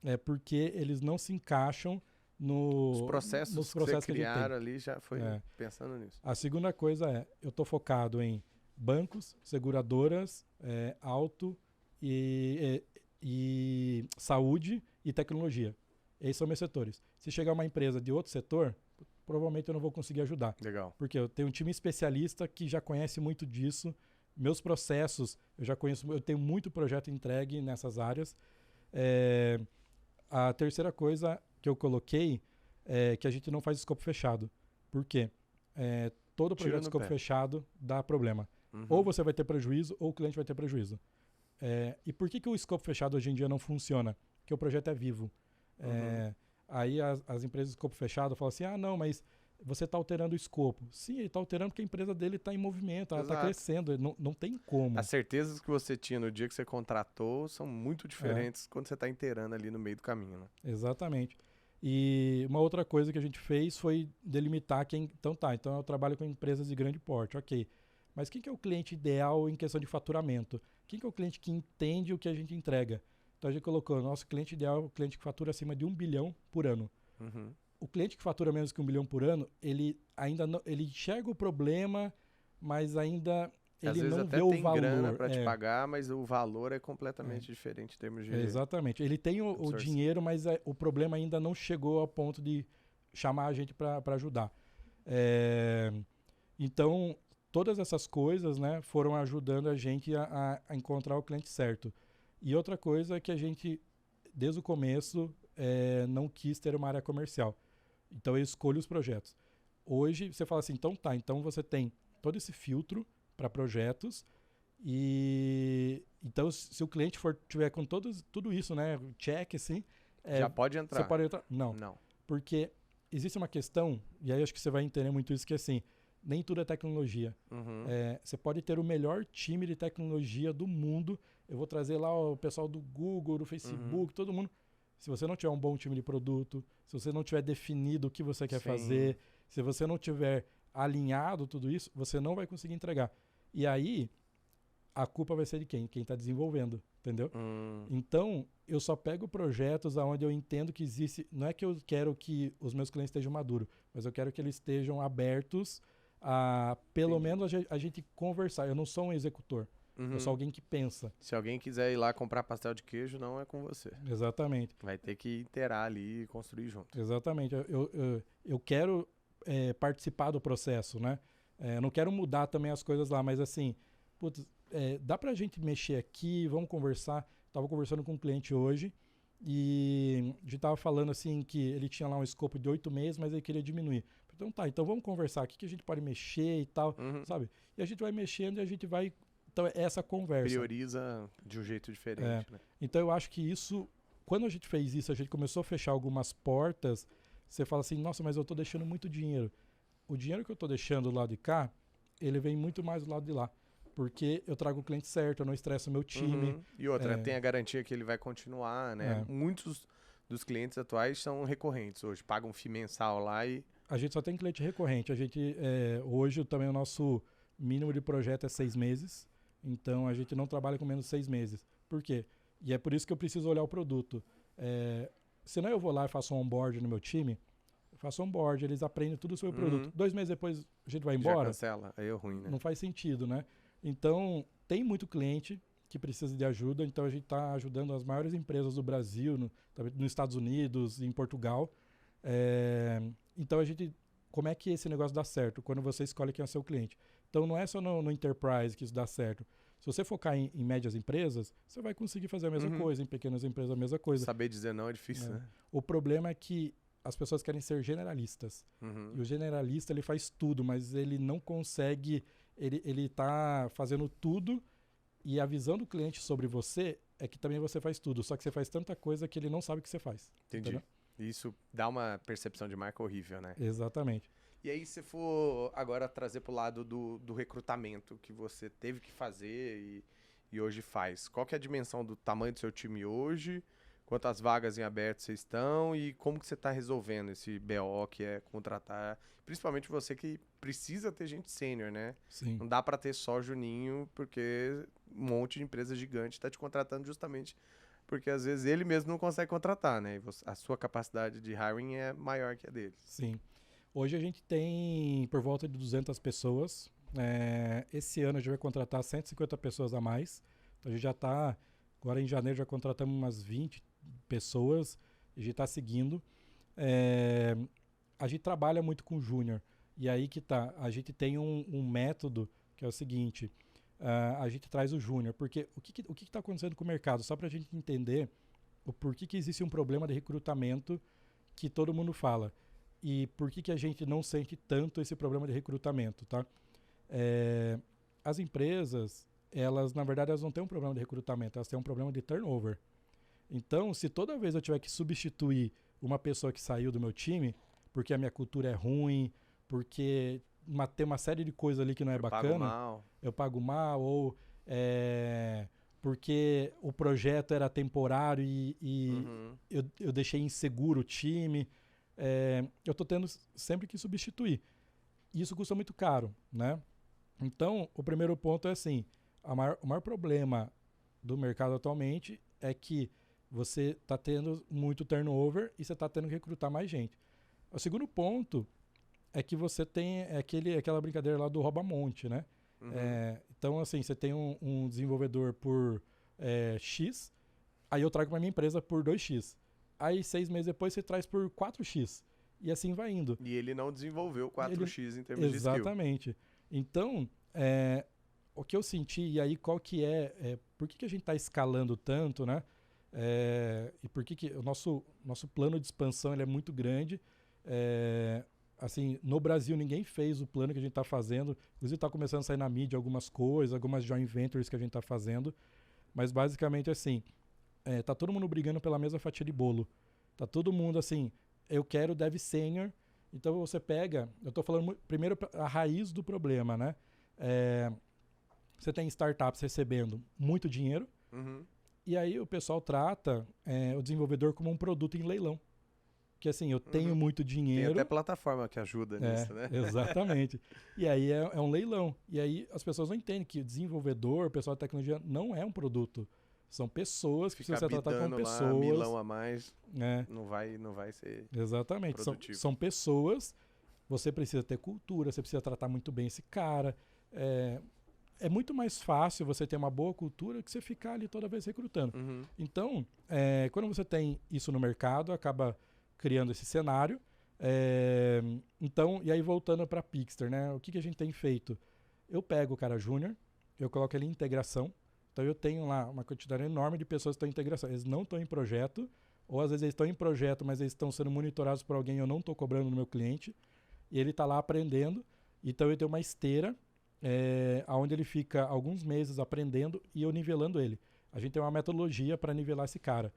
é porque eles não se encaixam nos processos que você criaram ali, já foi pensando nisso. A segunda coisa eu estou focado em bancos, seguradoras, auto e saúde e tecnologia. Esses são meus setores. Se chegar uma empresa de outro setor, provavelmente eu não vou conseguir ajudar. Legal. Porque eu tenho um time especialista que já conhece muito disso. Meus processos, eu já conheço, eu tenho muito projeto entregue nessas áreas. A terceira coisa que eu coloquei é que a gente não faz escopo fechado. Por quê? Todo projeto de escopo fechado dá problema. Ou você vai ter prejuízo, ou o cliente vai ter prejuízo. E por que o escopo fechado hoje em dia não funciona? Porque o projeto é vivo. Aí as empresas de escopo fechado falam assim, não, mas você está alterando o escopo. Sim, ele está alterando porque a empresa dele está em movimento, ela está crescendo, não tem como. As certezas que você tinha no dia que você contratou são muito diferentes quando você está inteirando ali no meio do caminho. Né? Exatamente. E uma outra coisa que a gente fez foi delimitar quem... Então eu trabalho com empresas de grande porte, ok. Mas quem que é o cliente ideal em questão de faturamento? Quem que é o cliente que entende o que a gente entrega? Então a gente colocou, nosso cliente ideal é o cliente que fatura acima de 1 bilhão por ano. O cliente que fatura menos que 1 bilhão por ano, ele ainda não, ele enxerga o problema, mas ainda ele não vê o valor. Às vezes até tem grana para te pagar, mas o valor é completamente diferente em termos de... Exatamente. Ele tem o dinheiro, mas o problema ainda não chegou ao ponto de chamar a gente para ajudar. Então, todas essas coisas, né, foram ajudando a gente a encontrar o cliente certo. E outra coisa é que a gente, desde o começo, não quis ter uma área comercial. Então eu escolho os projetos. Hoje você fala assim, então você tem todo esse filtro para projetos e então se o cliente tiver com tudo isso, né, check assim, já pode entrar. Você pode entrar? Não. Porque existe uma questão, e aí acho que você vai entender muito isso, que assim, nem tudo é tecnologia. Uhum. Você pode ter o melhor time de tecnologia do mundo. Eu vou trazer lá o pessoal do Google, do Facebook, todo mundo. Se você não tiver um bom time de produto, se você não tiver definido o que você quer Sim. fazer, se você não tiver alinhado tudo isso, você não vai conseguir entregar. E aí, a culpa vai ser de quem? Quem está desenvolvendo, entendeu? Então, eu só pego projetos onde eu entendo que existe... Não é que eu quero que os meus clientes estejam maduros, mas eu quero que eles estejam abertos a, pelo menos, a gente conversar. Eu não sou um executor. Eu sou alguém que pensa. Se alguém quiser ir lá comprar pastel de queijo, não é com você. Exatamente. Vai ter que interar ali e construir junto. Exatamente. Eu quero participar do processo, né? Não quero mudar também as coisas lá, mas assim, putz, dá pra gente mexer aqui, vamos conversar. Tava conversando com um cliente hoje e a gente tava falando assim que ele tinha lá um escopo de 8 meses, mas ele queria diminuir. Então tá, então vamos conversar aqui que a gente pode mexer e tal, sabe? E a gente vai mexendo e a gente vai... Então, essa conversa. Prioriza de um jeito diferente, né? Então, eu acho que isso, quando a gente fez isso, a gente começou a fechar algumas portas, você fala assim, nossa, mas eu estou deixando muito dinheiro. O dinheiro que eu estou deixando do lado de cá, ele vem muito mais do lado de lá. Porque eu trago o cliente certo, eu não estresso o meu time. E outra, tem a garantia que ele vai continuar, né? Muitos dos clientes atuais são recorrentes hoje, pagam FII mensal lá e... A gente só tem cliente recorrente. A gente, hoje, também o nosso mínimo de projeto é 6 meses. Então, a gente não trabalha com menos de 6 meses. Por quê? E é por isso que eu preciso olhar o produto. Senão eu vou lá e faço um onboard no meu time, eu faço um onboard, eles aprendem tudo sobre o produto. 2 meses depois a gente vai embora. Já cancela, aí é ruim, né? Não faz sentido, né? Então, tem muito cliente que precisa de ajuda, então a gente está ajudando as maiores empresas do Brasil, nos Estados Unidos, em Portugal. Então, como é que esse negócio dá certo? Quando você escolhe quem é o seu cliente. Então, não é só no Enterprise que isso dá certo. Se você focar em médias empresas, você vai conseguir fazer a mesma coisa, em pequenas empresas a mesma coisa. Saber dizer não é difícil, né? O problema é que as pessoas querem ser generalistas. E o generalista, ele faz tudo, mas ele não consegue... Ele tá fazendo tudo e a visão do cliente sobre você é que também você faz tudo. Só que você faz tanta coisa que ele não sabe o que você faz. Entendi. Entendeu? Isso dá uma percepção de marca horrível, né? Exatamente. E aí, se for agora trazer pro lado do recrutamento que você teve que fazer e hoje faz, qual que é a dimensão do tamanho do seu time hoje? Quantas vagas em aberto vocês estão e como que você está resolvendo esse BO que é contratar, principalmente você que precisa ter gente sênior, né? Sim. Não dá para ter só juninho, porque um monte de empresa gigante está te contratando justamente porque às vezes ele mesmo não consegue contratar, né? E a sua capacidade de hiring é maior que a dele. Sim. Hoje a gente tem por volta de 200 pessoas. Esse ano a gente vai contratar 150 pessoas a mais. Então a gente já está... Agora em janeiro já contratamos umas 20 pessoas. A gente está seguindo. A gente trabalha muito com júnior. E aí que tá. A gente tem um método que é o seguinte. A gente traz o júnior. Porque o que está acontecendo com o mercado? Só para a gente entender o porquê que existe um problema de recrutamento que todo mundo fala. E por que a gente não sente tanto esse problema de recrutamento, tá? As empresas, elas, na verdade, elas não têm um problema de recrutamento, elas têm um problema de turnover. Então, se toda vez eu tiver que substituir uma pessoa que saiu do meu time, porque a minha cultura é ruim, porque tem uma série de coisas ali que não é bacana, eu pago mal, ou porque o projeto era temporário e eu deixei inseguro o time, eu estou tendo sempre que substituir. E isso custa muito caro, né? Então, o primeiro ponto é assim, o maior problema do mercado atualmente é que você está tendo muito turnover e você está tendo que recrutar mais gente. O segundo ponto é que você tem aquela brincadeira lá do rouba-monte, né? Então, assim, você tem um desenvolvedor por X, aí eu trago para minha empresa por 2X. Aí, 6 meses depois, você traz por 4X. E assim vai indo. E ele não desenvolveu 4X em termos de skill. Exatamente. Então, o que eu senti, e aí qual que por que a gente está escalando tanto, né? E por que o nosso plano de expansão ele é muito grande. Assim, no Brasil ninguém fez o plano que a gente está fazendo. Inclusive está começando a sair na mídia algumas coisas, algumas joint ventures que a gente está fazendo. Mas basicamente assim, tá todo mundo brigando pela mesma fatia de bolo. Tá todo mundo assim, eu quero dev sênior, Então você pega, eu estou falando primeiro a raiz do problema, né? Você tem startups recebendo muito dinheiro, e aí o pessoal trata o desenvolvedor como um produto em leilão. Que assim, eu tenho muito dinheiro. Tem até plataforma que ajuda nisso, né? Exatamente. E aí é um leilão. E aí as pessoas não entendem que o desenvolvedor, o pessoal da tecnologia, não é um produto. São pessoas que precisam ser tratadas como pessoas. Lá, milão a mais, não vai ser exatamente. produtivo. São pessoas, você precisa ter cultura, você precisa tratar muito bem esse cara. É muito mais fácil você ter uma boa cultura que você ficar ali toda vez recrutando. Então, quando você tem isso no mercado, acaba criando esse cenário. Então, e aí voltando para a Pixter, né? O que a gente tem feito? Eu pego o cara júnior, eu coloco ele em integração. Então eu tenho lá uma quantidade enorme de pessoas que estão em integração. Eles não estão em projeto, ou às vezes eles estão em projeto, mas eles estão sendo monitorados por alguém e eu não estou cobrando no meu cliente. E ele está lá aprendendo. Então eu tenho uma esteira onde ele fica alguns meses aprendendo e eu nivelando ele. A gente tem uma metodologia para nivelar esse cara.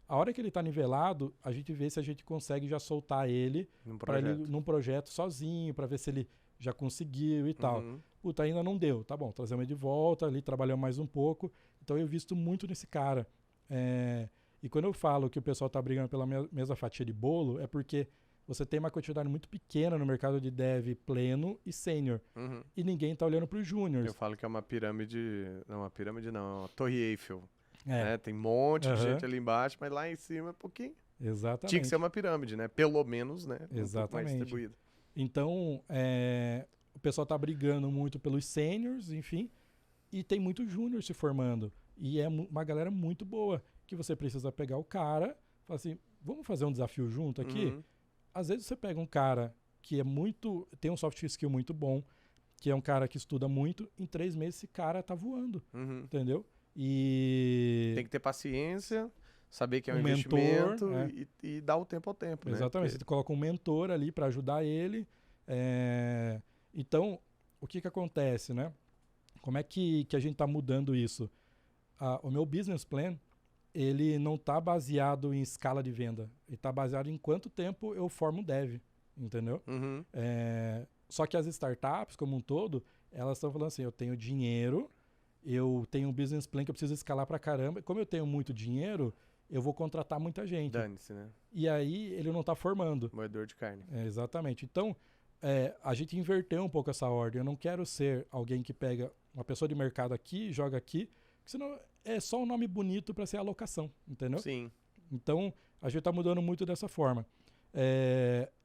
A hora que ele está nivelado, a gente vê se a gente consegue já soltar ele num projeto sozinho, para ver se ele já conseguiu e tal. Puta, ainda não deu. Tá bom, trazemos ele de volta, ali trabalhamos mais um pouco. Então eu visto muito nesse cara. E quando eu falo que o pessoal está brigando pela mesma fatia de bolo, é porque você tem uma quantidade muito pequena no mercado de dev pleno e sênior. E ninguém está olhando para os júniors. Eu falo que é uma pirâmide... Não, uma pirâmide não, é uma torre Eiffel. Tem um monte de gente ali embaixo, mas lá em cima é pouquinho. Exatamente. Tinha que ser uma pirâmide, né? Pelo menos, né? Exatamente. Um pouco mais distribuído. Então, o pessoal está brigando muito pelos seniors, enfim, e tem muito júnior se formando. E é uma galera muito boa, que você precisa pegar o cara, falar assim, vamos fazer um desafio junto aqui? Às vezes você pega um cara que tem um soft skill muito bom, que é um cara que estuda muito, em 3 meses esse cara tá voando, entendeu? E tem que ter paciência, saber que é um investimento e dar o tempo ao tempo. Exatamente, né? Você coloca um mentor ali para ajudar ele. Então, o que acontece, né? Como é que a gente está mudando isso? O meu business plan, ele não está baseado em escala de venda. Ele está baseado em quanto tempo eu formo dev, entendeu? Só que as startups, como um todo, elas estão falando assim, eu tenho dinheiro, eu tenho um business plan que eu preciso escalar pra caramba. E como eu tenho muito dinheiro, eu vou contratar muita gente. Dane-se, né? E aí ele não está formando. Moedor de carne. Exatamente. Então, a gente inverteu um pouco essa ordem. Eu não quero ser alguém que pega uma pessoa de mercado aqui e joga aqui, porque senão é só um nome bonito para ser alocação, entendeu? Sim. Então, a gente está mudando muito dessa forma.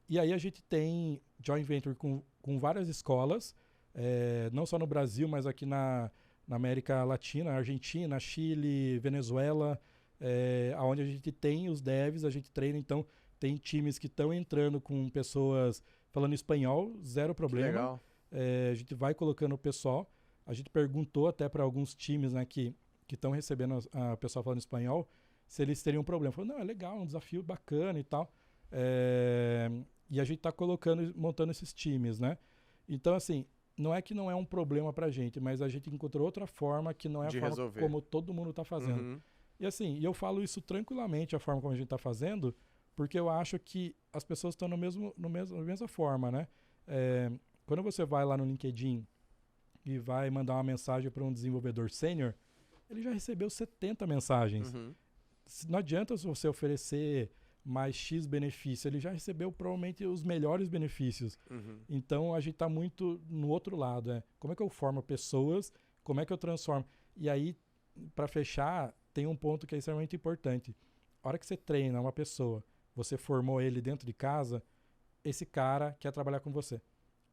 E aí a gente tem joint venture com várias escolas, não só no Brasil, mas aqui na América Latina, Argentina, Chile, Venezuela, onde a gente tem os devs, a gente treina, então tem times que estão entrando com pessoas falando espanhol, zero problema. Legal. A gente vai colocando o pessoal. A gente perguntou até para alguns times, né, que estão recebendo a pessoa falando espanhol, se eles teriam problema. Falou, não, é legal, é um desafio bacana e tal. E a gente está montando esses times, né? Então, assim, não é que não é um problema pra gente, mas a gente encontrou outra forma que não é a forma resolver. Como todo mundo está fazendo. E assim, eu falo isso tranquilamente, a forma como a gente está fazendo, porque eu acho que as pessoas estão na mesma forma, né? Quando você vai lá no LinkedIn e vai mandar uma mensagem para um desenvolvedor sênior, ele já recebeu 70 mensagens. Não adianta você oferecer mais X benefício, ele já recebeu provavelmente os melhores benefícios. Então a gente está muito no outro lado. Como é que eu formo pessoas, como é que eu transformo? E aí, para fechar, tem um ponto que é extremamente importante. A hora que você treina uma pessoa, você formou ele dentro de casa, esse cara quer trabalhar com você.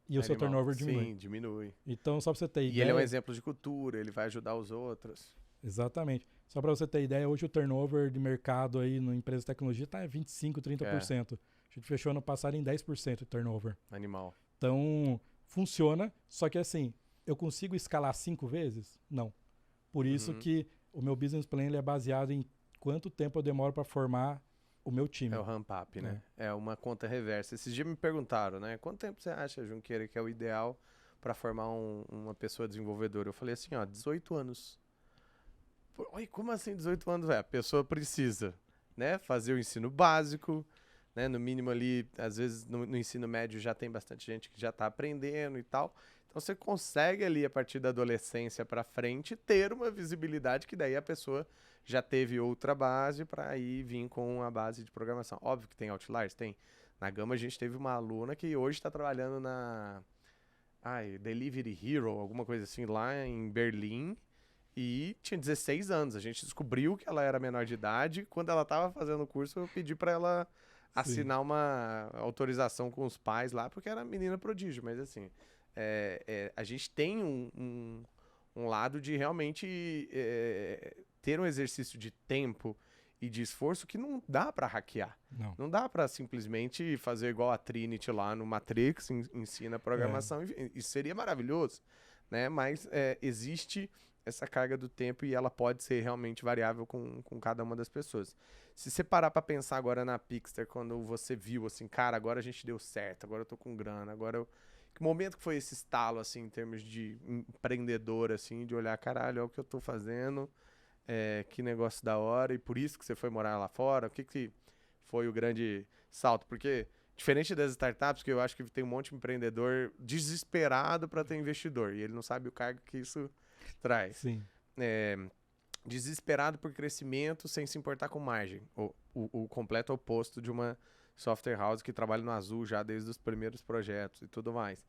E o seu turnover diminui. Sim, diminui. Então, só para você ter ideia... E ele é um exemplo de cultura, ele vai ajudar os outros. Exatamente. Só para você ter ideia, hoje o turnover de mercado aí na empresa de tecnologia está em 25%, 30%. A gente fechou ano passado em 10% de turnover. Animal. Então, funciona, só que assim, eu consigo escalar 5 vezes? Não. Por isso que o meu business plan ele é baseado em quanto tempo eu demoro para formar o meu time. É o ramp-up, né? É uma conta reversa. Esses dias me perguntaram, né? Quanto tempo você acha, Junqueira, que é o ideal para formar uma pessoa desenvolvedora? Eu falei assim, 18 anos. Oi, como assim 18 anos? A pessoa precisa, né? Fazer o ensino básico, né? No mínimo ali, às vezes no ensino médio já tem bastante gente que já está aprendendo e tal. Então você consegue ali, a partir da adolescência para frente, ter uma visibilidade que daí a pessoa já teve outra base para aí vir com a base de programação. Óbvio que tem outliers, tem. Na Gama a gente teve uma aluna que hoje está trabalhando na Delivery Hero, alguma coisa assim, lá em Berlim, e tinha 16 anos. A gente descobriu que ela era menor de idade. Quando ela estava fazendo o curso, eu pedi para ela assinar uma autorização com os pais lá, porque era menina prodígio, mas assim, a gente tem um lado de realmente ter um exercício de tempo e de esforço que não dá para hackear. Não dá para simplesmente fazer igual a Trinity lá no Matrix, ensina programação. Isso seria maravilhoso, né? Mas existe essa carga do tempo e ela pode ser realmente variável com cada uma das pessoas. Se você parar para pensar agora na Pixter, quando você viu assim, cara, agora a gente deu certo, agora eu tô com grana, que momento que foi esse estalo, assim, em termos de empreendedor, assim, de olhar, caralho, olha o que eu tô fazendo, que negócio da hora, e por isso que você foi morar lá fora? O que foi o grande salto? Porque, diferente das startups, que eu acho que tem um monte de empreendedor desesperado para ter investidor, e ele não sabe o cargo que isso traz. Sim. Desesperado por crescimento sem se importar com margem. O completo oposto de uma software house que trabalha no azul já desde os primeiros projetos e tudo mais.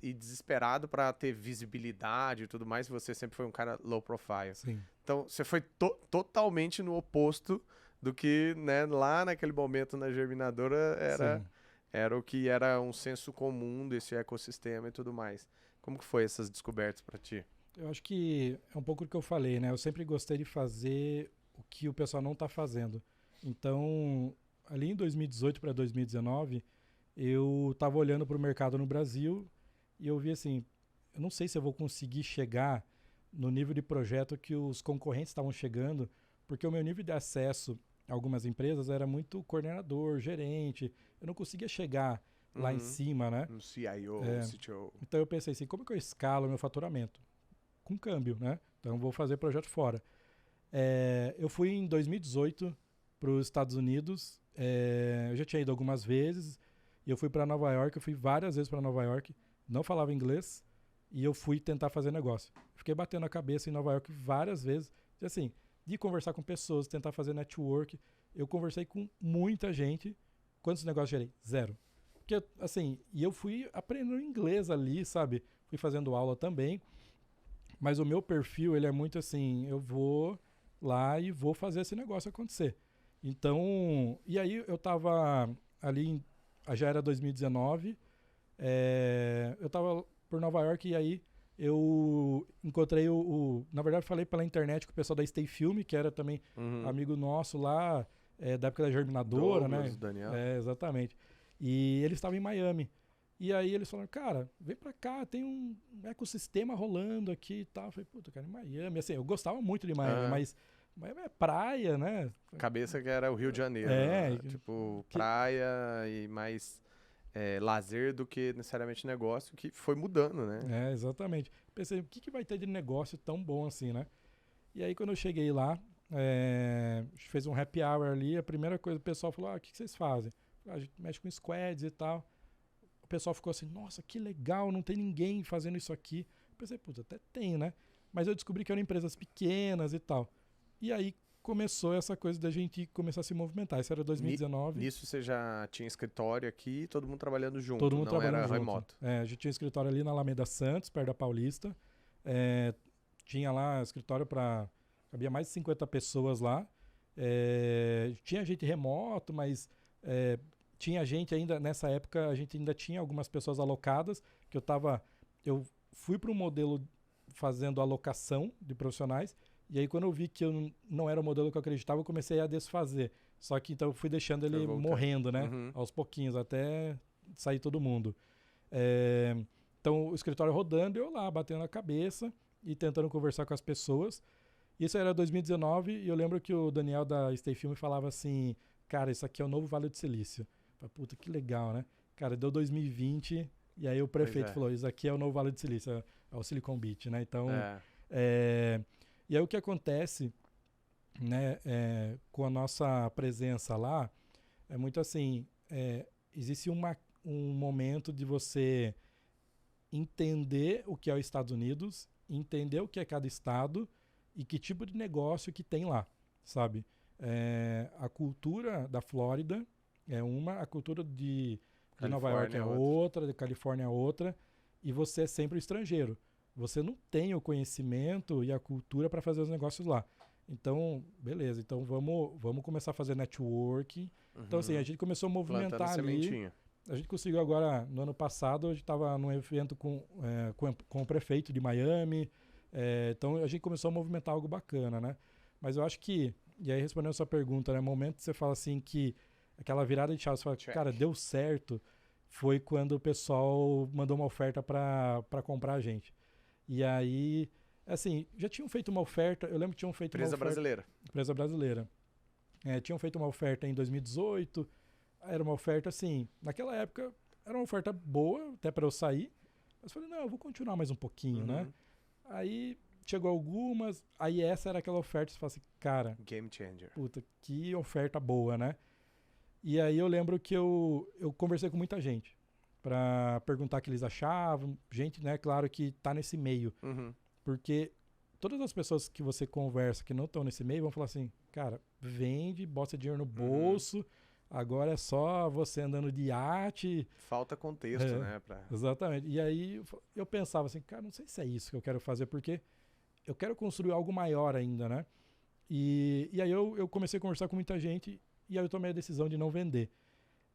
E desesperado para ter visibilidade e tudo mais, você sempre foi um cara low profile. Sim. Então, você foi totalmente no oposto do que, né, lá naquele momento na Germinadora era o que era um senso comum desse ecossistema e tudo mais. Como que foi essas descobertas para ti? Eu acho que é um pouco do que eu falei, né? Eu sempre gostei de fazer o que o pessoal não está fazendo. Então, ali em 2018 para 2019, eu estava olhando para o mercado no Brasil e eu vi assim, eu não sei se eu vou conseguir chegar no nível de projeto que os concorrentes estavam chegando, porque o meu nível de acesso a algumas empresas era muito coordenador, gerente, eu não conseguia chegar lá em cima, né? Um CIO, CTO. Então eu pensei assim, como que eu escalo meu faturamento? Com câmbio, né? Então vou fazer projeto fora. Eu fui em 2018 para os Estados Unidos, eu já tinha ido algumas vezes, e eu fui para Nova York, eu fui várias vezes para Nova York, não falava inglês, e eu fui tentar fazer negócio. Fiquei batendo a cabeça em Nova York várias vezes, e assim, de conversar com pessoas, tentar fazer network. Eu conversei com muita gente. Quantos negócios gerei? 0. Porque, assim, e eu fui aprendendo inglês ali, sabe? Fui fazendo aula também. Mas o meu perfil, ele é muito assim, eu vou lá e vou fazer esse negócio acontecer. Então, e aí eu tava ali, já era 2019, eu tava por Nova York e aí eu encontrei na verdade falei pela internet com o pessoal da Stay Film, que era também amigo nosso lá, da época da Germinadora, Douglas, né? Daniel. Exatamente. E eles estavam em Miami. E aí eles falaram, cara, vem pra cá, tem um ecossistema rolando aqui e tal. Eu falei, puta, cara, em Miami. Assim, eu gostava muito de Miami, mas Miami é praia, né? Cabeça que era o Rio de Janeiro. Né? Tipo, praia e mais lazer do que necessariamente negócio, que foi mudando, né? Exatamente. Pensei, o que vai ter de negócio tão bom assim, né? E aí quando eu cheguei lá, a gente fez um happy hour ali, a primeira coisa, o pessoal falou, o que vocês fazem? A gente mexe com squads e tal. O pessoal ficou assim, nossa, que legal, não tem ninguém fazendo isso aqui. Eu pensei, puta, até tem, né? Mas eu descobri que eram empresas pequenas e tal. E aí começou essa coisa da gente começar a se movimentar. Isso era 2019. Nisso você já tinha escritório aqui, todo mundo trabalhando junto, todo mundo não trabalhando era junto. remoto. A gente tinha escritório ali na Alameda Santos, perto da Paulista. Tinha lá escritório para... Cabia mais de 50 pessoas lá. Tinha gente remoto, mas... tinha gente ainda, nessa época, a gente ainda tinha algumas pessoas alocadas, que eu fui para um modelo fazendo alocação de profissionais, e aí quando eu vi que eu não era o modelo que eu acreditava, eu comecei a desfazer. Só que então eu fui deixando ele morrendo, né? Aos pouquinhos, até sair todo mundo. Então o escritório rodando, eu lá, batendo a cabeça e tentando conversar com as pessoas. Isso era 2019, e eu lembro que o Daniel da Stay Film falava assim, cara, isso aqui é o novo Vale do Silício. Puta, que legal, né? Cara, deu 2020 e aí o prefeito falou, isso aqui é o novo Vale do Silício, é o Silicon Beach, né? Então, e aí o que acontece, né, com a nossa presença lá, é muito assim, existe um momento de você entender o que é os Estados Unidos, entender o que é cada estado e que tipo de negócio que tem lá, sabe? A cultura da Flórida é uma, a cultura de Nova York é outra, de Califórnia é outra, e você é sempre o estrangeiro. Você não tem o conhecimento e a cultura para fazer os negócios lá. Então, beleza, então vamos começar a fazer networking. Então, assim, a gente começou a movimentar ali. Sementinha. A gente conseguiu agora, no ano passado, a gente estava num evento com o prefeito de Miami. Então, a gente começou a movimentar algo bacana, né? Mas eu acho que, e aí respondendo a sua pergunta, né? No momento que você fala assim que aquela virada de chave, você fala, cara, deu certo, foi quando o pessoal mandou uma oferta para comprar a gente. E aí, assim, já tinham feito uma oferta, eu lembro que tinham feito uma oferta... Empresa brasileira. Tinham feito uma oferta em 2018, era uma oferta assim, naquela época era uma oferta boa, até para eu sair, mas eu falei, não, eu vou continuar mais um pouquinho, né? Aí chegou algumas, aí essa era aquela oferta, você fala assim, cara... Game changer. Puta, que oferta boa, né? E aí eu lembro que eu conversei com muita gente para perguntar o que eles achavam, gente, né, claro que tá nesse meio, porque todas as pessoas que você conversa que não estão nesse meio vão falar assim, cara, vende, bota dinheiro no bolso, agora é só você andando de iate. Falta contexto, né? Exatamente. E aí eu pensava assim, cara, não sei se é isso que eu quero fazer, porque eu quero construir algo maior ainda, né? E aí eu comecei a conversar com muita gente e aí eu tomei a decisão de não vender.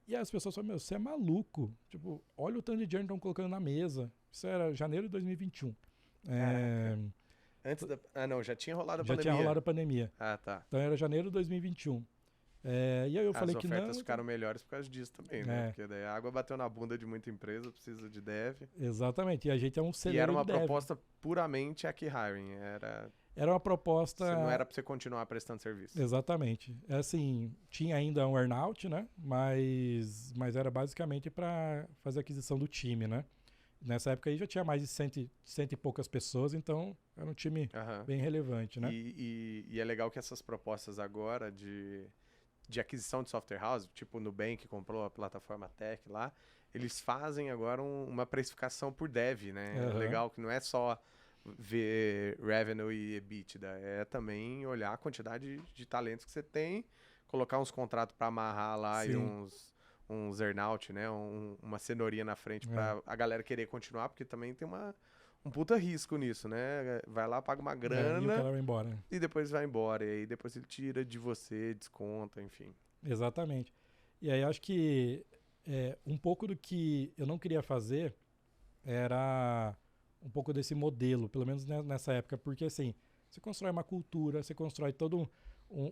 E aí as pessoas falaram, meu, você é maluco. Tipo, olha o tanto de dinheiro que estão colocando na mesa. Isso era janeiro de 2021. Antes da... não, já tinha rolado a pandemia. Já tinha rolado a pandemia. Tá. Então era janeiro de 2021. E aí eu falei que não... As ofertas ficaram melhores por causa disso também, né? Porque daí a água bateu na bunda de muita empresa, precisa de dev. Exatamente, e a gente é um celeiro. E era uma proposta puramente acqui-hiring, era uma proposta... Não era pra você continuar prestando serviço. Exatamente. Assim, tinha ainda um earnout, né? Mas era basicamente para fazer a aquisição do time, né? Nessa época aí já tinha mais de cento e poucas pessoas, então era um time bem relevante, né? E é legal que essas propostas agora de aquisição de software house, tipo o Nubank comprou a plataforma Tech lá, eles fazem agora uma precificação por dev, né? É legal que não é só ver revenue e EBITDA, é também olhar a quantidade de talentos que você tem, colocar uns contratos para amarrar lá e uns earnout, né? Uma cenourinha na frente para a galera querer continuar, porque também tem um puta risco nisso, né? Vai lá, paga uma grana e o cara vai embora. E depois vai embora. E aí depois ele tira de você, desconta, enfim. Exatamente. E aí acho que um pouco do que eu não queria fazer era um pouco desse modelo, pelo menos nessa época, porque assim, você constrói uma cultura, você constrói todo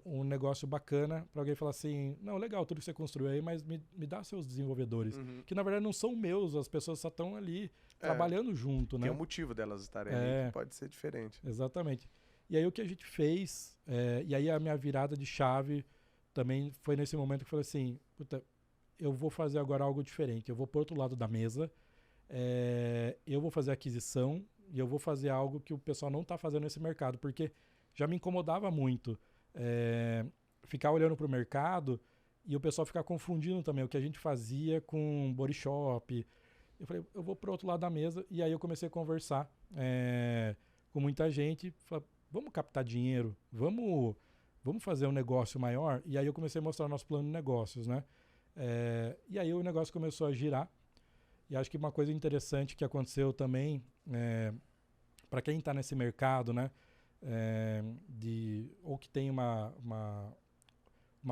um negócio bacana para alguém falar assim, não, legal tudo que você construiu aí, mas me dá seus desenvolvedores, que na verdade não são meus, as pessoas só estão ali trabalhando junto, né? Tem um motivo delas estarem ali que pode ser diferente. Exatamente. E aí o que a gente fez, e aí a minha virada de chave também foi nesse momento que eu falei assim, puta, eu vou fazer agora algo diferente, eu vou pro outro lado da mesa, eu vou fazer aquisição e eu vou fazer algo que o pessoal não está fazendo nesse mercado, porque já me incomodava muito ficar olhando para o mercado e o pessoal ficar confundindo também o que a gente fazia com body shop. Eu falei, eu vou para o outro lado da mesa, e aí eu comecei a conversar com muita gente, falei, vamos captar dinheiro, vamos fazer um negócio maior, e aí eu comecei a mostrar nosso plano de negócios, né? E aí o negócio começou a girar. E acho que uma coisa interessante que aconteceu também, para quem está nesse mercado, né, ou que tem uma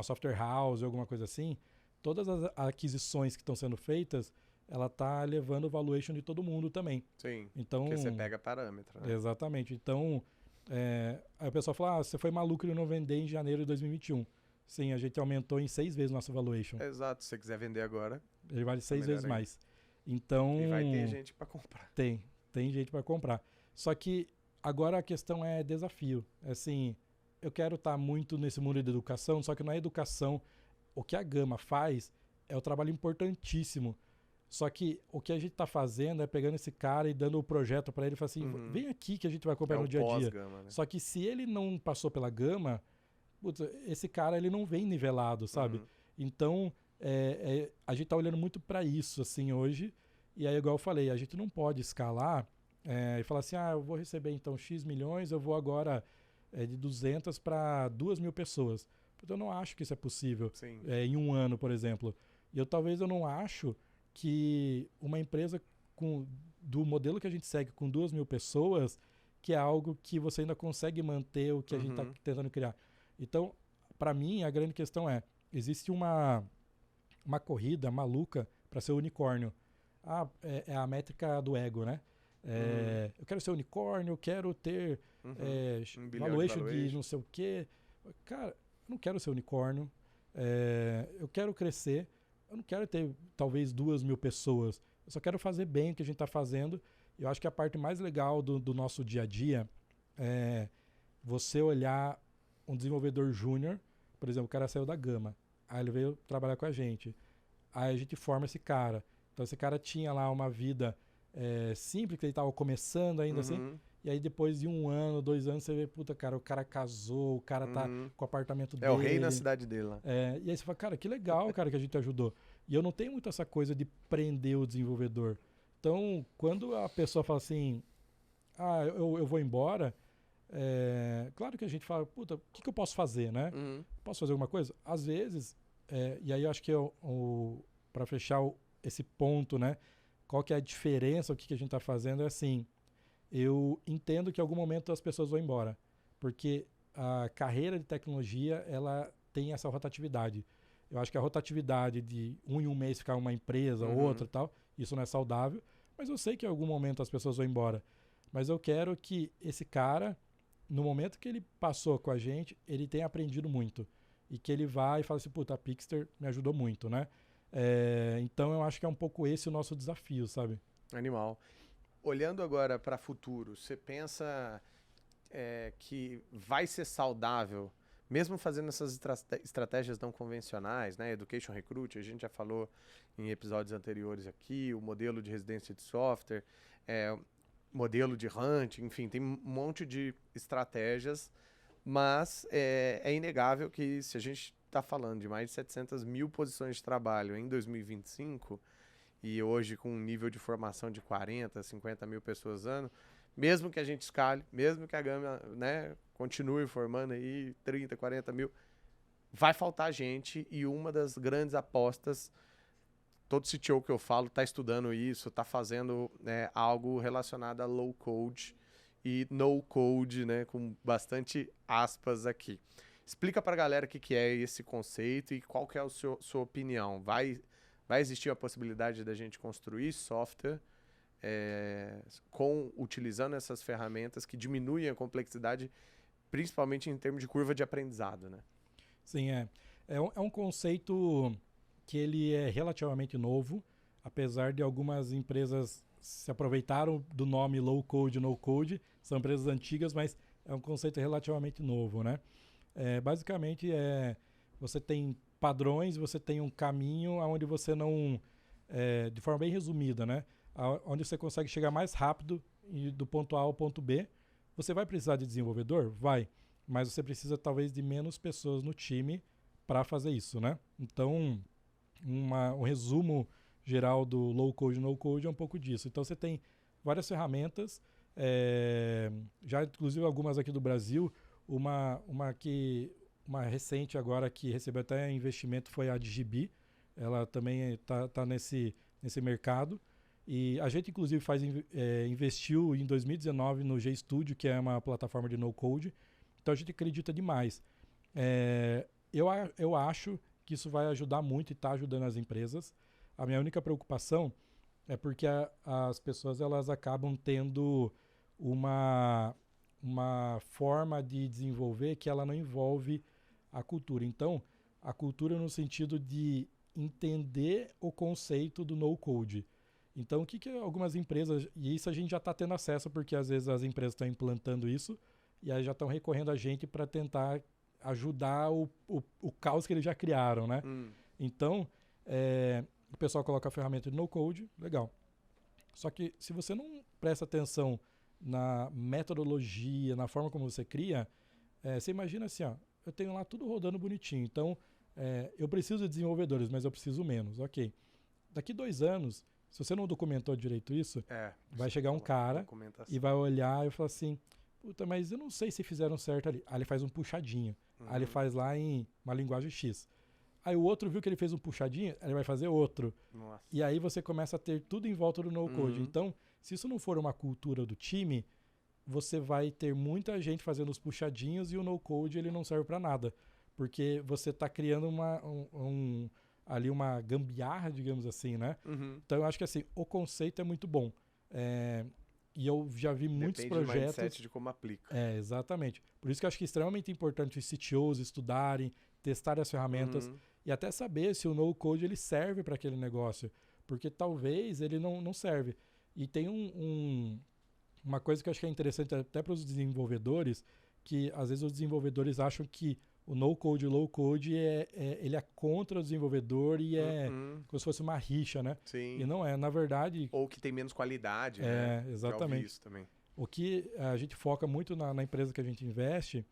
software house ou alguma coisa assim, todas as aquisições que estão sendo feitas, ela está levando o valuation de todo mundo também. Sim, então, porque você pega parâmetro. Né? Exatamente. Então, aí o pessoal fala, você foi maluco de não vender em janeiro de 2021. Sim, a gente aumentou em 6 vezes o nosso valuation. Exato, se você quiser vender agora... Ele vale 6 vezes mais. Então, e vai ter gente para comprar. Tem gente para comprar. Só que agora a questão é desafio. Assim, eu quero estar muito nesse mundo de educação, só que na educação, o que a Gama faz é um trabalho importantíssimo. Só que o que a gente está fazendo é pegando esse cara e dando o projeto para ele e falar assim, vem aqui que a gente vai comprar no dia a dia. Né? Só que se ele não passou pela Gama, putz, esse cara ele não vem nivelado, sabe? Então, a gente está olhando muito para isso assim hoje. E aí, igual eu falei, a gente não pode escalar e falar assim, eu vou receber então X milhões, eu vou agora de 200 para 2.000 pessoas. Porque eu não acho que isso é possível em um ano, por exemplo. E talvez eu não acho que uma empresa do modelo que a gente segue com 2.000 pessoas, que é algo que você ainda consegue manter o que a gente está tentando criar. Então, para mim, a grande questão existe uma corrida maluca para ser unicórnio. É a métrica do ego, né? Eu quero ser unicórnio, eu quero ter valuation de não sei o quê. Cara, eu não quero ser unicórnio. Eu quero crescer. Eu não quero ter, talvez, 2.000 pessoas. Eu só quero fazer bem o que a gente está fazendo. Eu acho que a parte mais legal do nosso dia a dia é você olhar um desenvolvedor júnior, por exemplo, o cara saiu da Gama, aí ele veio trabalhar com a gente. Aí a gente forma esse cara. Então esse cara tinha lá uma vida simples, que ele estava começando ainda assim. E aí depois de 1 ano, 2 anos, você vê, puta, cara, o cara casou, o cara tá com o apartamento dele. É o rei na cidade dele lá. E aí você fala, cara, que legal, cara, que a gente ajudou. E eu não tenho muito essa coisa de prender o desenvolvedor. Então, quando a pessoa fala assim, eu vou embora, claro que a gente fala, puta, o que eu posso fazer, né? Posso fazer alguma coisa? Às vezes, e aí eu acho que para fechar esse ponto, né? Qual que é a diferença, o que a gente está fazendo é assim, eu entendo que em algum momento as pessoas vão embora, porque a carreira de tecnologia, ela tem essa rotatividade. Eu acho que a rotatividade de em um mês ficar uma empresa, outra e tal, isso não é saudável, mas eu sei que em algum momento as pessoas vão embora. Mas eu quero que esse cara, no momento que ele passou com a gente, ele tenha aprendido muito. E que ele vá e fale assim, puta, a Pixter me ajudou muito, né? Então eu acho que é um pouco esse o nosso desafio, sabe? Animal. Olhando agora para futuro, você pensa que vai ser saudável, mesmo fazendo essas estratégias não convencionais, né? Education Recruit, a gente já falou em episódios anteriores aqui, o modelo de residência de software, modelo de hunting, enfim, tem um monte de estratégias, mas é inegável que se a gente está falando de mais de 700 mil posições de trabalho em 2025, e hoje com um nível de formação de 40, 50 mil pessoas ano, mesmo que a gente escale, mesmo que a Gama, né, continue formando aí 30, 40 mil, vai faltar gente, e uma das grandes apostas, todo CTO que eu falo está estudando isso, está fazendo algo relacionado a low code e no code, né, com bastante aspas aqui. Explica para a galera o que é esse conceito e qual que é a sua opinião. Vai existir a possibilidade da gente construir software utilizando essas ferramentas que diminuem a complexidade, principalmente em termos de curva de aprendizado, né? Sim, é um conceito que ele é relativamente novo, apesar de algumas empresas se aproveitaram do nome low code, no code, são empresas antigas, mas é um conceito relativamente novo, né? Basicamente, você tem padrões, você tem um caminho onde você não, de forma bem resumida, né? Onde você consegue chegar mais rápido do ponto A ao ponto B. Você vai precisar de desenvolvedor? Vai. Mas você precisa talvez de menos pessoas no time para fazer isso, né? Então, um resumo geral do low code e no code é um pouco disso. Então, você tem várias ferramentas, já inclusive algumas aqui do Brasil, uma recente agora que recebeu até investimento foi a Digibi. Ela também está nesse mercado. E a gente, inclusive, investiu em 2019 no GStudio, que é uma plataforma de no-code. Então, a gente acredita demais. Eu acho que isso vai ajudar muito e está ajudando as empresas. A minha única preocupação é porque as pessoas elas acabam tendo uma forma de desenvolver que ela não envolve a cultura. Então, a cultura no sentido de entender o conceito do no-code. Então, o que algumas empresas... E isso a gente já está tendo acesso, porque às vezes as empresas estão implantando isso e aí já estão recorrendo a gente para tentar ajudar o caos que eles já criaram, né? Então, o pessoal coloca a ferramenta de no-code, legal. Só que se você não presta atenção na metodologia, na forma como você cria, você imagina assim, ó, eu tenho lá tudo rodando bonitinho. Então, eu preciso de desenvolvedores, mas eu preciso menos. Ok. Daqui 2 anos, se você não documentou direito isso, vai chegar um cara e vai olhar e falar assim, puta, mas eu não sei se fizeram certo ali. Aí ele faz um puxadinho. Aí ele faz lá em uma linguagem X. Aí o outro viu que ele fez um puxadinho, ele vai fazer outro. Nossa. E aí você começa a ter tudo em volta do no-code. Então, se isso não for uma cultura do time, você vai ter muita gente fazendo os puxadinhos e o no-code ele não serve para nada. Porque você está criando ali uma gambiarra, digamos assim, né? Então, eu acho que assim, o conceito é muito bom. E eu já vi muitos projetos... Depende do mindset de como aplica. Exatamente. Por isso que eu acho que é extremamente importante os CTOs estudarem, testarem as ferramentas e até saber se o no-code ele serve para aquele negócio. Porque talvez ele não serve. E tem uma coisa que eu acho que é interessante até para os desenvolvedores, que às vezes os desenvolvedores acham que o no-code e o low-code ele é contra o desenvolvedor e como se fosse uma rixa, né? Sim. E não é, na verdade... Ou que tem menos qualidade, né? Exatamente. Já ouvi isso também. O que a gente foca muito na empresa que a gente investe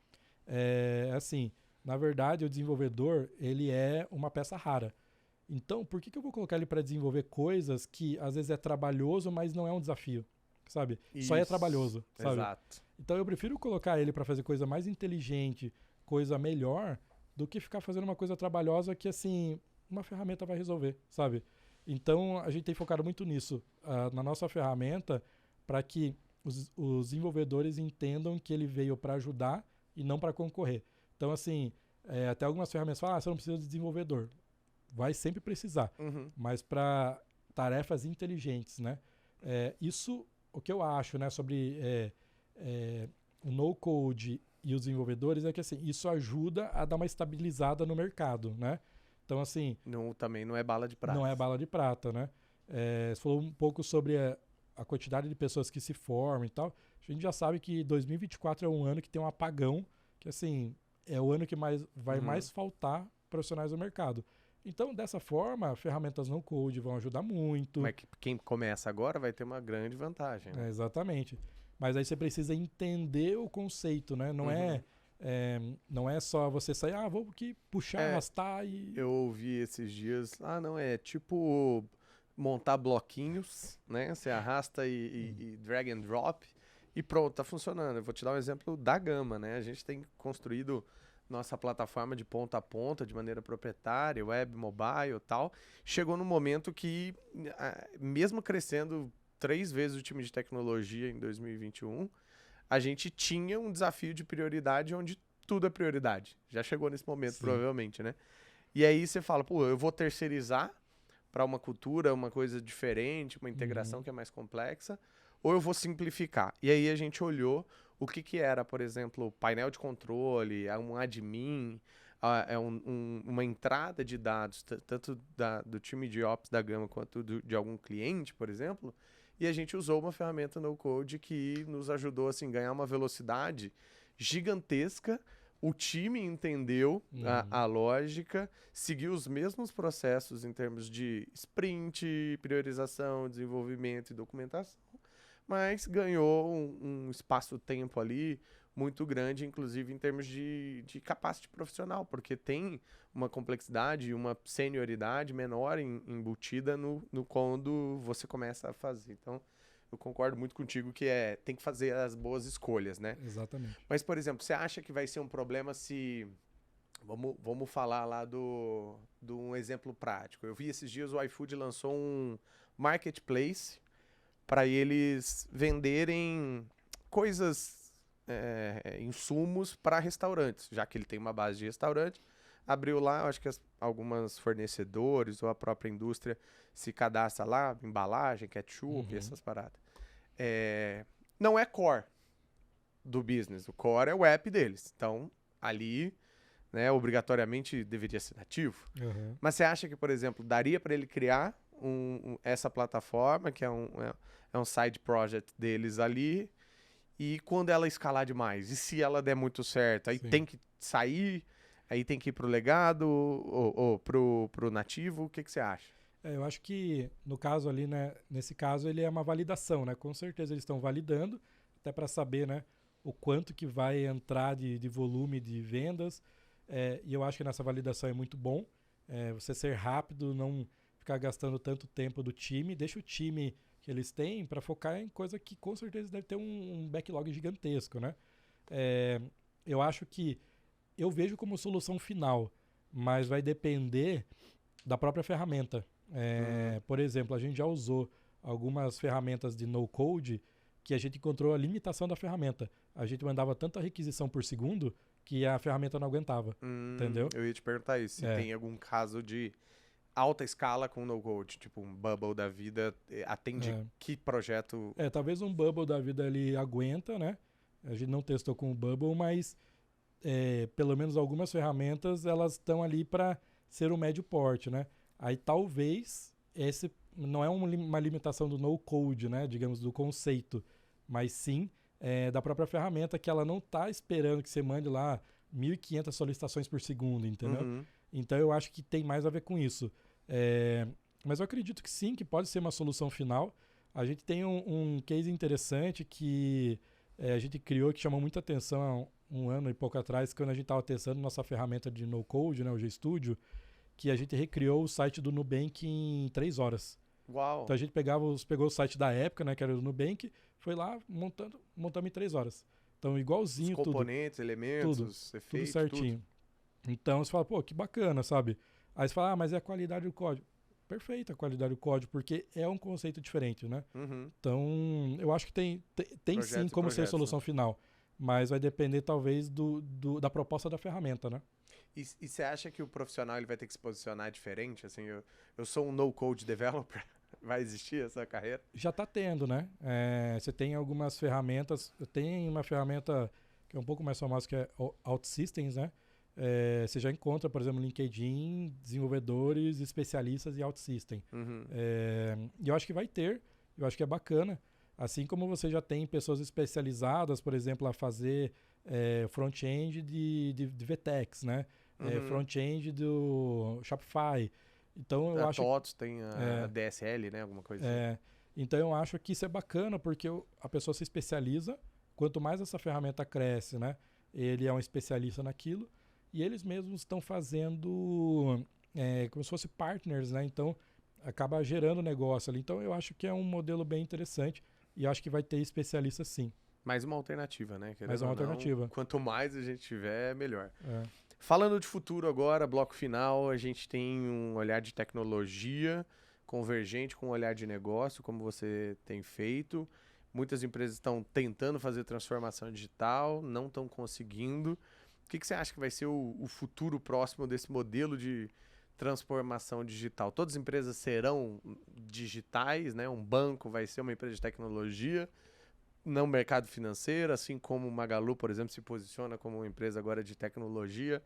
assim, na verdade o desenvolvedor ele é uma peça rara. Então, por que eu vou colocar ele para desenvolver coisas que às vezes é trabalhoso, mas não é um desafio, sabe? Isso. Só é trabalhoso, sabe? Exato. Então eu prefiro colocar ele para fazer coisa mais inteligente, coisa melhor, do que ficar fazendo uma coisa trabalhosa que, assim, uma ferramenta vai resolver, sabe? Então, a gente tem focado muito nisso, na nossa ferramenta, para que os desenvolvedores entendam que ele veio para ajudar e não para concorrer. Então, assim, até algumas ferramentas falam, você não precisa de desenvolvedor. Vai sempre precisar, mas para tarefas inteligentes, né? Isso, o que eu acho, né, sobre o no-code e os desenvolvedores é que assim, isso ajuda a dar uma estabilizada no mercado, né? Então, assim... Também não é bala de prata. Não é bala de prata, né? Você falou um pouco sobre a quantidade de pessoas que se formam e tal. A gente já sabe que 2024 é um ano que tem um apagão, que assim, é o ano que vai mais faltar profissionais no mercado. Então, dessa forma, ferramentas no-code vão ajudar muito. Mas quem começa agora vai ter uma grande vantagem. Né? Exatamente. Mas aí você precisa entender o conceito, né? Não é só você sair, vou aqui puxar, arrastar e... Eu ouvi esses dias, não, é tipo montar bloquinhos, né? Você arrasta e drag and drop e pronto, tá funcionando. Eu vou te dar um exemplo da Gama, né? A gente tem construído nossa plataforma de ponta a ponta, de maneira proprietária, web, mobile e tal. Chegou no momento que, mesmo crescendo 3 vezes o time de tecnologia em 2021, a gente tinha um desafio de prioridade onde tudo é prioridade. Já chegou nesse momento, provavelmente, né? E aí você fala, eu vou terceirizar para uma cultura, uma coisa diferente, uma integração que é mais complexa, ou eu vou simplificar. E aí a gente olhou o que era, por exemplo, painel de controle, um admin, uma entrada de dados, tanto do time de Ops da Gama quanto de algum cliente, por exemplo, e a gente usou uma ferramenta no-code que nos ajudou assim, a ganhar uma velocidade gigantesca. O time entendeu a lógica, seguiu os mesmos processos em termos de sprint, priorização, desenvolvimento e documentação, mas ganhou um espaço-tempo ali muito grande, inclusive em termos de capacity profissional, porque tem uma complexidade e uma senioridade menor embutida no quando você começa a fazer. Então, eu concordo muito contigo que tem que fazer as boas escolhas, né? Exatamente. Mas, por exemplo, você acha que vai ser um problema se... Vamos falar lá de um exemplo prático. Eu vi esses dias o iFood lançou um marketplace para eles venderem coisas, insumos para restaurantes, já que ele tem uma base de restaurante. Abriu lá, acho que algumas fornecedores ou a própria indústria se cadastra lá, embalagem, ketchup, essas paradas. Não é core do business, o core é o app deles. Então, ali, né, obrigatoriamente deveria ser nativo. Mas você acha que, por exemplo, daria para ele criar essa plataforma, que é um side project deles ali, e quando ela escalar demais? E se ela der muito certo? Aí tem que sair, aí tem que ir pro legado ou pro nativo? O que você acha? Eu acho que, no caso ali, né, nesse caso, ele é uma validação, né? Com certeza eles estão validando, até para saber, né, o quanto que vai entrar de volume de vendas. E eu acho que nessa validação é muito bom. Você ser rápido, não ficar gastando tanto tempo do time, deixa o time que eles têm para focar em coisa que com certeza deve ter um backlog gigantesco, né? Eu acho que eu vejo como solução final, mas vai depender da própria ferramenta. Por exemplo, a gente já usou algumas ferramentas de no-code que a gente encontrou a limitação da ferramenta. A gente mandava tanta requisição por segundo que a ferramenta não aguentava, entendeu? Eu ia te perguntar isso, se tem algum caso de alta escala com no-code, tipo um Bubble da vida, atende que projeto? Talvez um Bubble da vida ele aguenta, né? A gente não testou com o Bubble, mas pelo menos algumas ferramentas elas estão ali para ser o médio porte, né? Aí talvez esse não é uma limitação do no-code, né? Digamos, do conceito, mas sim da própria ferramenta que ela não está esperando que você mande lá 1.500 solicitações por segundo, entendeu? Então eu acho que tem mais a ver com isso. Mas eu acredito que sim, que pode ser uma solução final. A gente tem um case interessante que a gente criou que chamou muita atenção há um ano e pouco atrás, quando a gente estava testando nossa ferramenta de no-code, né, o GStudio, que a gente recriou o site do Nubank em 3 horas. Uau! Então a gente pegou o site da época, né, que era do Nubank, foi lá montamos em 3 horas. Então igualzinho os componentes, elementos, efeitos, tudo certinho. Então você fala, pô, que bacana, sabe? Aí você fala, mas é a qualidade do código. Perfeita a qualidade do código, porque é um conceito diferente, né? Então, eu acho que tem sim como ser solução final, mas vai depender talvez da proposta da ferramenta, né? E você acha que o profissional ele vai ter que se posicionar diferente? Assim, eu sou um no-code developer, vai existir essa carreira? Já está tendo, né? Você tem algumas ferramentas, tem uma ferramenta que é um pouco mais famosa que é OutSystems, né? Você já encontra, por exemplo, no LinkedIn, desenvolvedores, especialistas em OutSystem. E eu acho que vai ter, eu acho que é bacana. Assim como você já tem pessoas especializadas, por exemplo, a fazer front-end de VTEX, né? Front-end do Shopify. Então, eu acho TOTOS tem a DSL, né? Alguma coisa assim. Então, eu acho que isso é bacana, porque a pessoa se especializa. Quanto mais essa ferramenta cresce, né? Ele é um especialista naquilo. E eles mesmos estão fazendo como se fossem partners, né? Então, acaba gerando negócio ali. Então, eu acho que é um modelo bem interessante e acho que vai ter especialistas sim. Mais uma alternativa, né? Mais uma alternativa. Quanto mais a gente tiver, melhor. Falando de futuro agora, bloco final, a gente tem um olhar de tecnologia convergente com um olhar de negócio, como você tem feito. Muitas empresas estão tentando fazer transformação digital, não estão conseguindo. O que você acha que vai ser o futuro próximo desse modelo de transformação digital? Todas as empresas serão digitais, né? Um banco vai ser uma empresa de tecnologia, não mercado financeiro, assim como o Magalu, por exemplo, se posiciona como uma empresa agora de tecnologia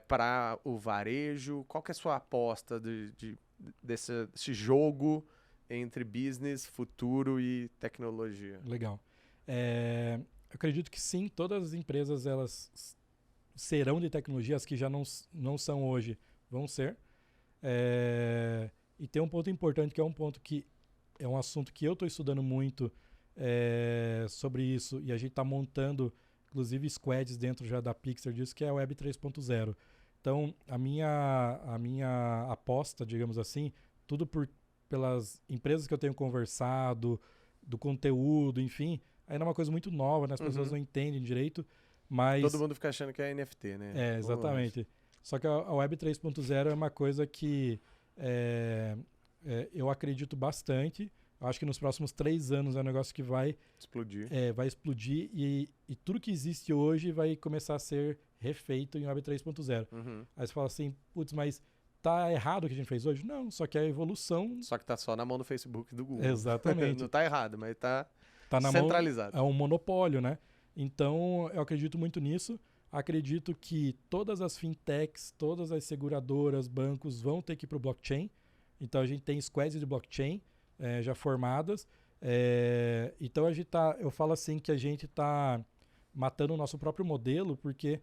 para o varejo. Qual que é a sua aposta desse jogo entre business, futuro e tecnologia? Legal. Eu acredito que sim, todas as empresas elas serão de tecnologia, as que já não são hoje vão ser. E tem um ponto importante que é um ponto que é um assunto que eu estou estudando muito sobre isso, e a gente está montando inclusive squads dentro já da Pixar disso, que é a Web 3.0. Então a minha aposta, digamos assim, tudo pelas empresas que eu tenho conversado, do conteúdo, enfim, ainda é uma coisa muito nova, né? As pessoas não entendem direito, mas... Todo mundo fica achando que é NFT, né? Exatamente. Só que a Web 3.0 é uma coisa que eu acredito bastante. Acho que nos próximos 3 anos é um negócio que vai explodir. Vai explodir e tudo que existe hoje vai começar a ser refeito em Web 3.0. Aí você fala assim, putz, mas tá errado o que a gente fez hoje? Não, só que é a evolução... Só que tá só na mão do Facebook e do Google. Exatamente. Não tá errado, mas tá na centralizado. É um monopólio, né? Então, eu acredito muito nisso. Acredito que todas as fintechs, todas as seguradoras, bancos vão ter que ir para o blockchain. Então, a gente tem squads de blockchain já formadas. Então, eu falo assim que a gente está matando o nosso próprio modelo, porque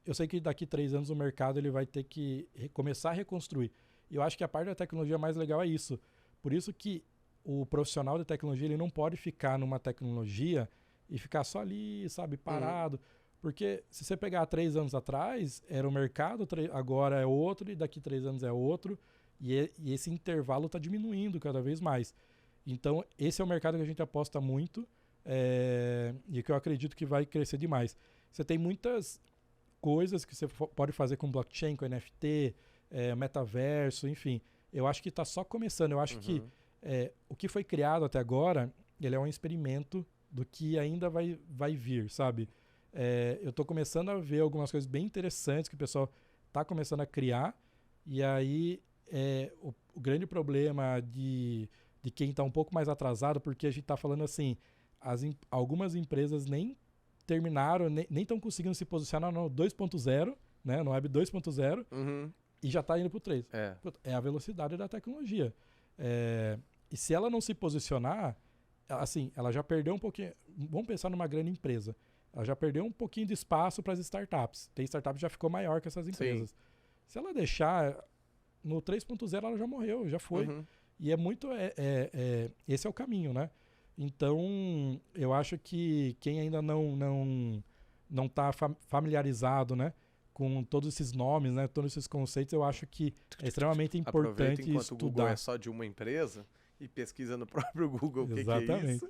eu sei que daqui 3 anos o mercado ele vai ter que começar a reconstruir. E eu acho que a parte da tecnologia mais legal é isso. Por isso que o profissional de tecnologia ele não pode ficar numa tecnologia e ficar só ali, sabe, parado. Porque se você pegar 3 anos atrás, era o mercado, agora é outro, e daqui 3 anos é outro, e esse intervalo está diminuindo cada vez mais. Então, esse é o mercado que a gente aposta muito, e que eu acredito que vai crescer demais. Você tem muitas coisas que você pode fazer com blockchain, com NFT, metaverso, enfim. Eu acho que está só começando. Eu acho que o que foi criado até agora, ele é um experimento do que ainda vai vir, sabe? Eu estou começando a ver algumas coisas bem interessantes que o pessoal está começando a criar, e aí o grande problema de quem está um pouco mais atrasado, porque a gente está falando assim, algumas empresas nem terminaram, nem estão conseguindo se posicionar no 2.0, né, no Web 2.0, e já está indo para o 3. É a velocidade da tecnologia. E se ela não se posicionar, assim, ela já perdeu um pouquinho. Vamos pensar numa grande empresa. Ela já perdeu um pouquinho de espaço para as startups. Tem startup que já ficou maior que essas empresas. Sim. Se ela deixar, no 3.0 ela já morreu, já foi. E é muito... esse é o caminho, né? Então, eu acho que quem ainda não está familiarizado, né, com todos esses nomes, né, todos esses conceitos, eu acho que é extremamente importante estudar. Enquanto o Google é só de uma empresa e pesquisa no próprio Google o que é isso.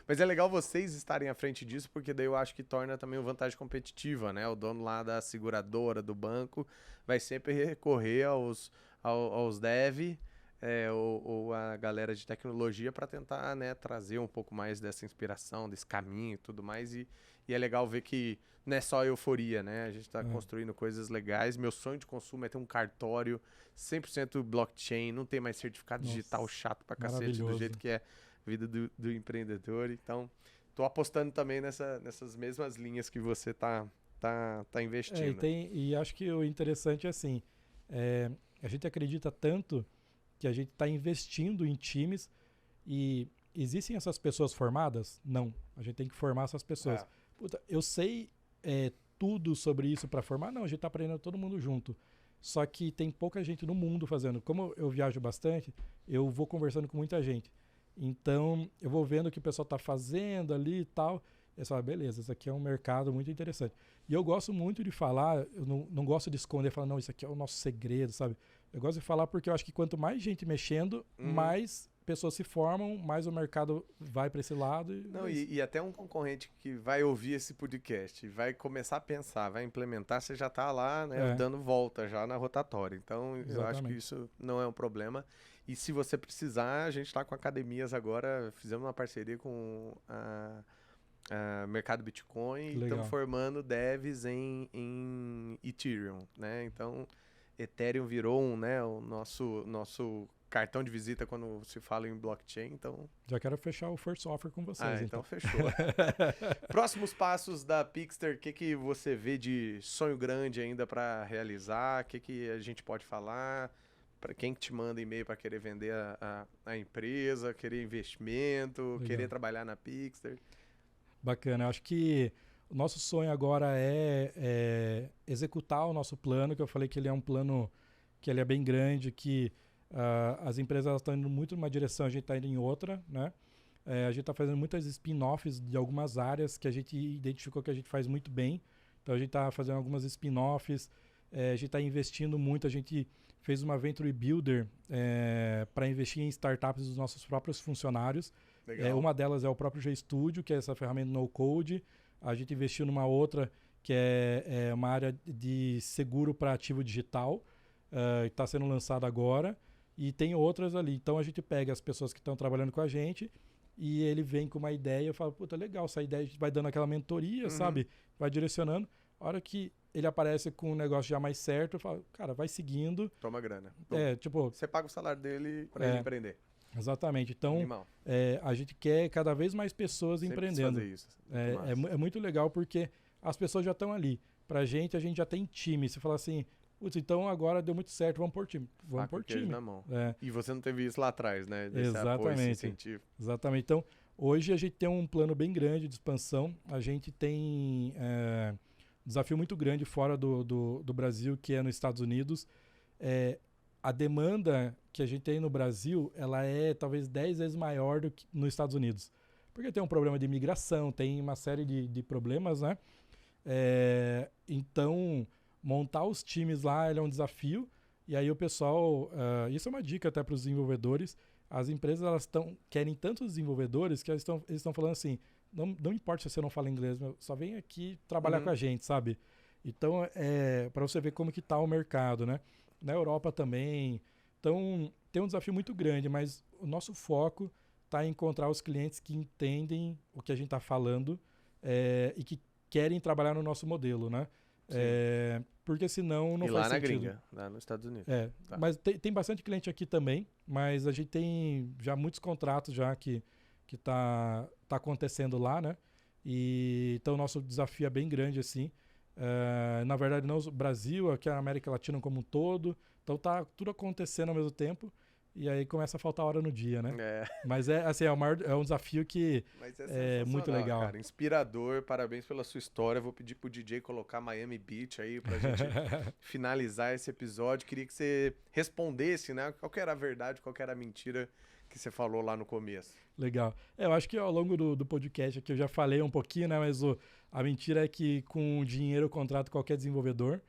Mas é legal vocês estarem à frente disso, porque daí eu acho que torna também uma vantagem competitiva, né? O dono lá da seguradora, do banco, vai sempre recorrer aos dev, ou a galera de tecnologia para tentar, né, trazer um pouco mais dessa inspiração, desse caminho e tudo mais. E é legal ver que não é só euforia, né? A gente está construindo coisas legais. Meu sonho de consumo é ter um cartório 100% blockchain, não tem mais certificado digital chato pra cacete, do jeito que é a vida do empreendedor. Então, tô apostando também nessas mesmas linhas que você tá investindo. E acho que o interessante é assim, a gente acredita tanto que a gente está investindo em times, e existem essas pessoas formadas? Não. A gente tem que formar essas pessoas. Puta, eu sei tudo sobre isso para formar? Não, a gente está aprendendo todo mundo junto. Só que tem pouca gente no mundo fazendo. Como eu viajo bastante, eu vou conversando com muita gente. Então, eu vou vendo o que o pessoal está fazendo ali e tal. E eu falo, beleza, isso aqui é um mercado muito interessante. E eu gosto muito de falar, eu não gosto de esconder, falar, não, isso aqui é o nosso segredo, sabe? Eu gosto de falar porque eu acho que quanto mais gente mexendo, mais pessoas se formam, mais o mercado vai para esse lado. E até um concorrente que vai ouvir esse podcast, vai começar a pensar, vai implementar, você já está lá, né, dando volta já na rotatória. Então, eu acho que isso não é um problema. E se você precisar, a gente está com academias agora, fizemos uma parceria com a Mercado Bitcoin, e estamos formando devs em Ethereum, né? Então, Ethereum virou o nosso cartão de visita quando se fala em blockchain, então... Já quero fechar o first offer com vocês, então fechou. Próximos passos da Pixter, o que você vê de sonho grande ainda para realizar? O que a gente pode falar? Para quem que te manda e-mail para querer vender a empresa, querer investimento, querer trabalhar na Pixter? Bacana, eu acho que o nosso sonho agora é executar o nosso plano, que eu falei que ele é um plano que ele é bem grande, que as empresas estão indo muito numa direção, a gente está indo em outra, né? A gente está fazendo muitas spin-offs de algumas áreas que a gente identificou que a gente faz muito bem. Então a gente está fazendo algumas spin-offs, a gente está investindo muito, a gente fez uma Venture Builder para investir em startups dos nossos próprios funcionários. Uma delas é o próprio GStudio, que é essa ferramenta no-code. A gente investiu numa outra que é uma área de seguro para ativo digital, que está sendo lançada agora. E tem outras ali. Então a gente pega as pessoas que estão trabalhando com a gente e ele vem com uma ideia. Eu falo, puta, legal, essa ideia a gente vai dando aquela mentoria, sabe? Vai direcionando. A hora que ele aparece com um negócio já mais certo, eu falo, cara, vai seguindo. Toma grana. Você paga o salário dele para ele empreender. Exatamente. Então, a gente quer cada vez mais pessoas empreendendo. Fazer isso. É muito legal porque as pessoas já estão ali. Pra gente, a gente já tem time. Você fala assim, putz, então agora deu muito certo, vamos por time. Vamos por time. Na mão. E você não teve isso lá atrás, né? Exatamente. Apoio, esse incentivo. Exatamente. Então, hoje a gente tem um plano bem grande de expansão. A gente tem um desafio muito grande fora do Brasil, que é nos Estados Unidos. A demanda que a gente tem no Brasil, ela é talvez 10 vezes maior do que nos Estados Unidos. Porque tem um problema de imigração, tem uma série de problemas, né? Então, montar os times lá ele é um desafio. E aí o pessoal... isso é uma dica até para os desenvolvedores. As empresas elas querem tantos desenvolvedores que eles estão falando assim, não importa se você não fala inglês, só vem aqui trabalhar com a gente, sabe? Então, para você ver como que tá o mercado, né? Na Europa também. Então, tem um desafio muito grande, mas o nosso foco está em encontrar os clientes que entendem o que a gente está falando e que querem trabalhar no nosso modelo, né? Porque senão não faz sentido. E lá na gringa, lá nos Estados Unidos. Tá. Mas tem bastante cliente aqui também, mas a gente tem já muitos contratos já que tá acontecendo lá, né? Então o nosso desafio é bem grande, assim. Na verdade, não o Brasil, aqui a América Latina como um todo. Então tá tudo acontecendo ao mesmo tempo. E aí começa a faltar hora no dia, né? Mas assim, é um desafio que é muito legal. Cara, inspirador, parabéns pela sua história. Vou pedir pro DJ colocar Miami Beach aí pra gente finalizar esse episódio. Queria que você respondesse, né? Qual que era a verdade, qual que era a mentira que você falou lá no começo. Legal. Eu acho que ao longo do podcast aqui eu já falei um pouquinho, né? Mas a mentira é que com dinheiro eu contrato qualquer desenvolvedor.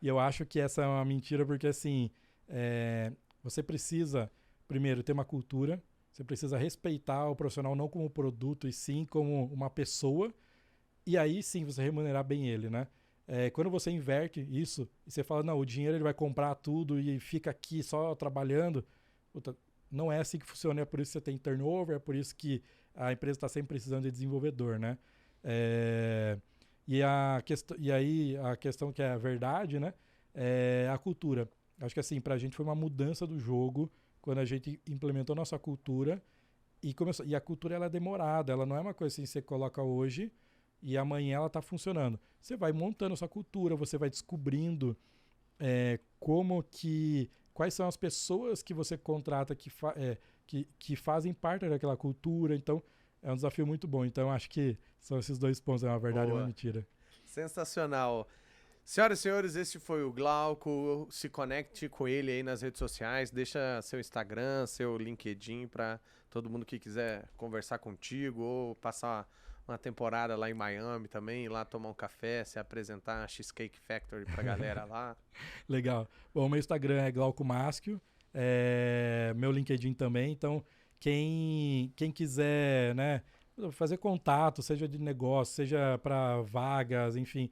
E eu acho que essa é uma mentira porque, assim, você precisa, primeiro, ter uma cultura. Você precisa respeitar o profissional não como produto, e sim como uma pessoa. E aí, sim, você remunerar bem ele, né? Quando você inverte isso e você fala, não, o dinheiro ele vai comprar tudo e fica aqui só trabalhando... Puta, não é assim que funciona, é por isso que você tem turnover, é por isso que a empresa está sempre precisando de desenvolvedor, né? E aí a questão que é a verdade, né? É a cultura. Acho que assim, pra gente foi uma mudança do jogo quando a gente implementou nossa cultura e a cultura ela é demorada, ela não é uma coisa assim que você coloca hoje e amanhã ela tá funcionando. Você vai montando a sua cultura, você vai descobrindo quais são as pessoas que você contrata que fazem parte daquela cultura. Então, é um desafio muito bom. Então, acho que são esses dois pontos, é uma verdade e uma mentira. Sensacional. Senhoras e senhores, esse foi o Glauco. Se conecte com ele aí nas redes sociais. Deixa seu Instagram, seu LinkedIn para todo mundo que quiser conversar contigo ou passar uma temporada lá em Miami também, ir lá tomar um café, se apresentar a Cheesecake Factory pra galera lá. Legal. Bom, meu Instagram é Glauco Maschio, meu LinkedIn também, então quem quiser, né, fazer contato, seja de negócio, seja para vagas, enfim,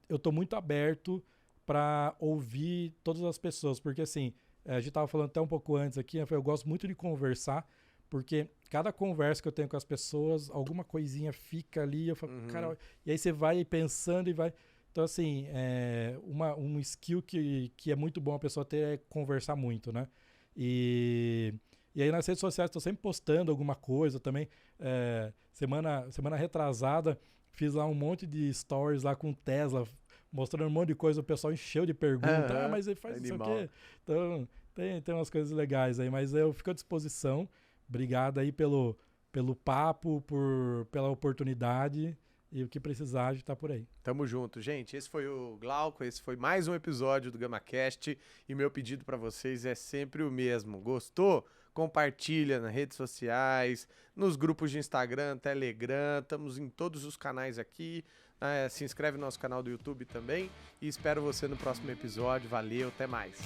eu tô muito aberto para ouvir todas as pessoas, porque assim, a gente tava falando até um pouco antes aqui, né, eu gosto muito de conversar, porque cada conversa que eu tenho com as pessoas, alguma coisinha fica ali, eu falo, cara, e aí você vai pensando e vai... Então, assim, um skill que é muito bom a pessoa ter é conversar muito, né? E aí nas redes sociais estou sempre postando alguma coisa também. Semana retrasada, fiz lá um monte de stories lá com Tesla, mostrando um monte de coisa, o pessoal encheu de perguntas, mas ele faz isso aqui. Então, tem umas coisas legais aí, mas eu fico à disposição. Obrigado aí pelo papo, pela oportunidade. E o que precisar, a gente tá por aí. Tamo junto, gente. Esse foi o Glauco, esse foi mais um episódio do GamaCast. E meu pedido para vocês é sempre o mesmo. Gostou? Compartilha nas redes sociais, nos grupos de Instagram, Telegram. Estamos em todos os canais aqui. Se inscreve no nosso canal do YouTube também. E espero você no próximo episódio. Valeu, até mais.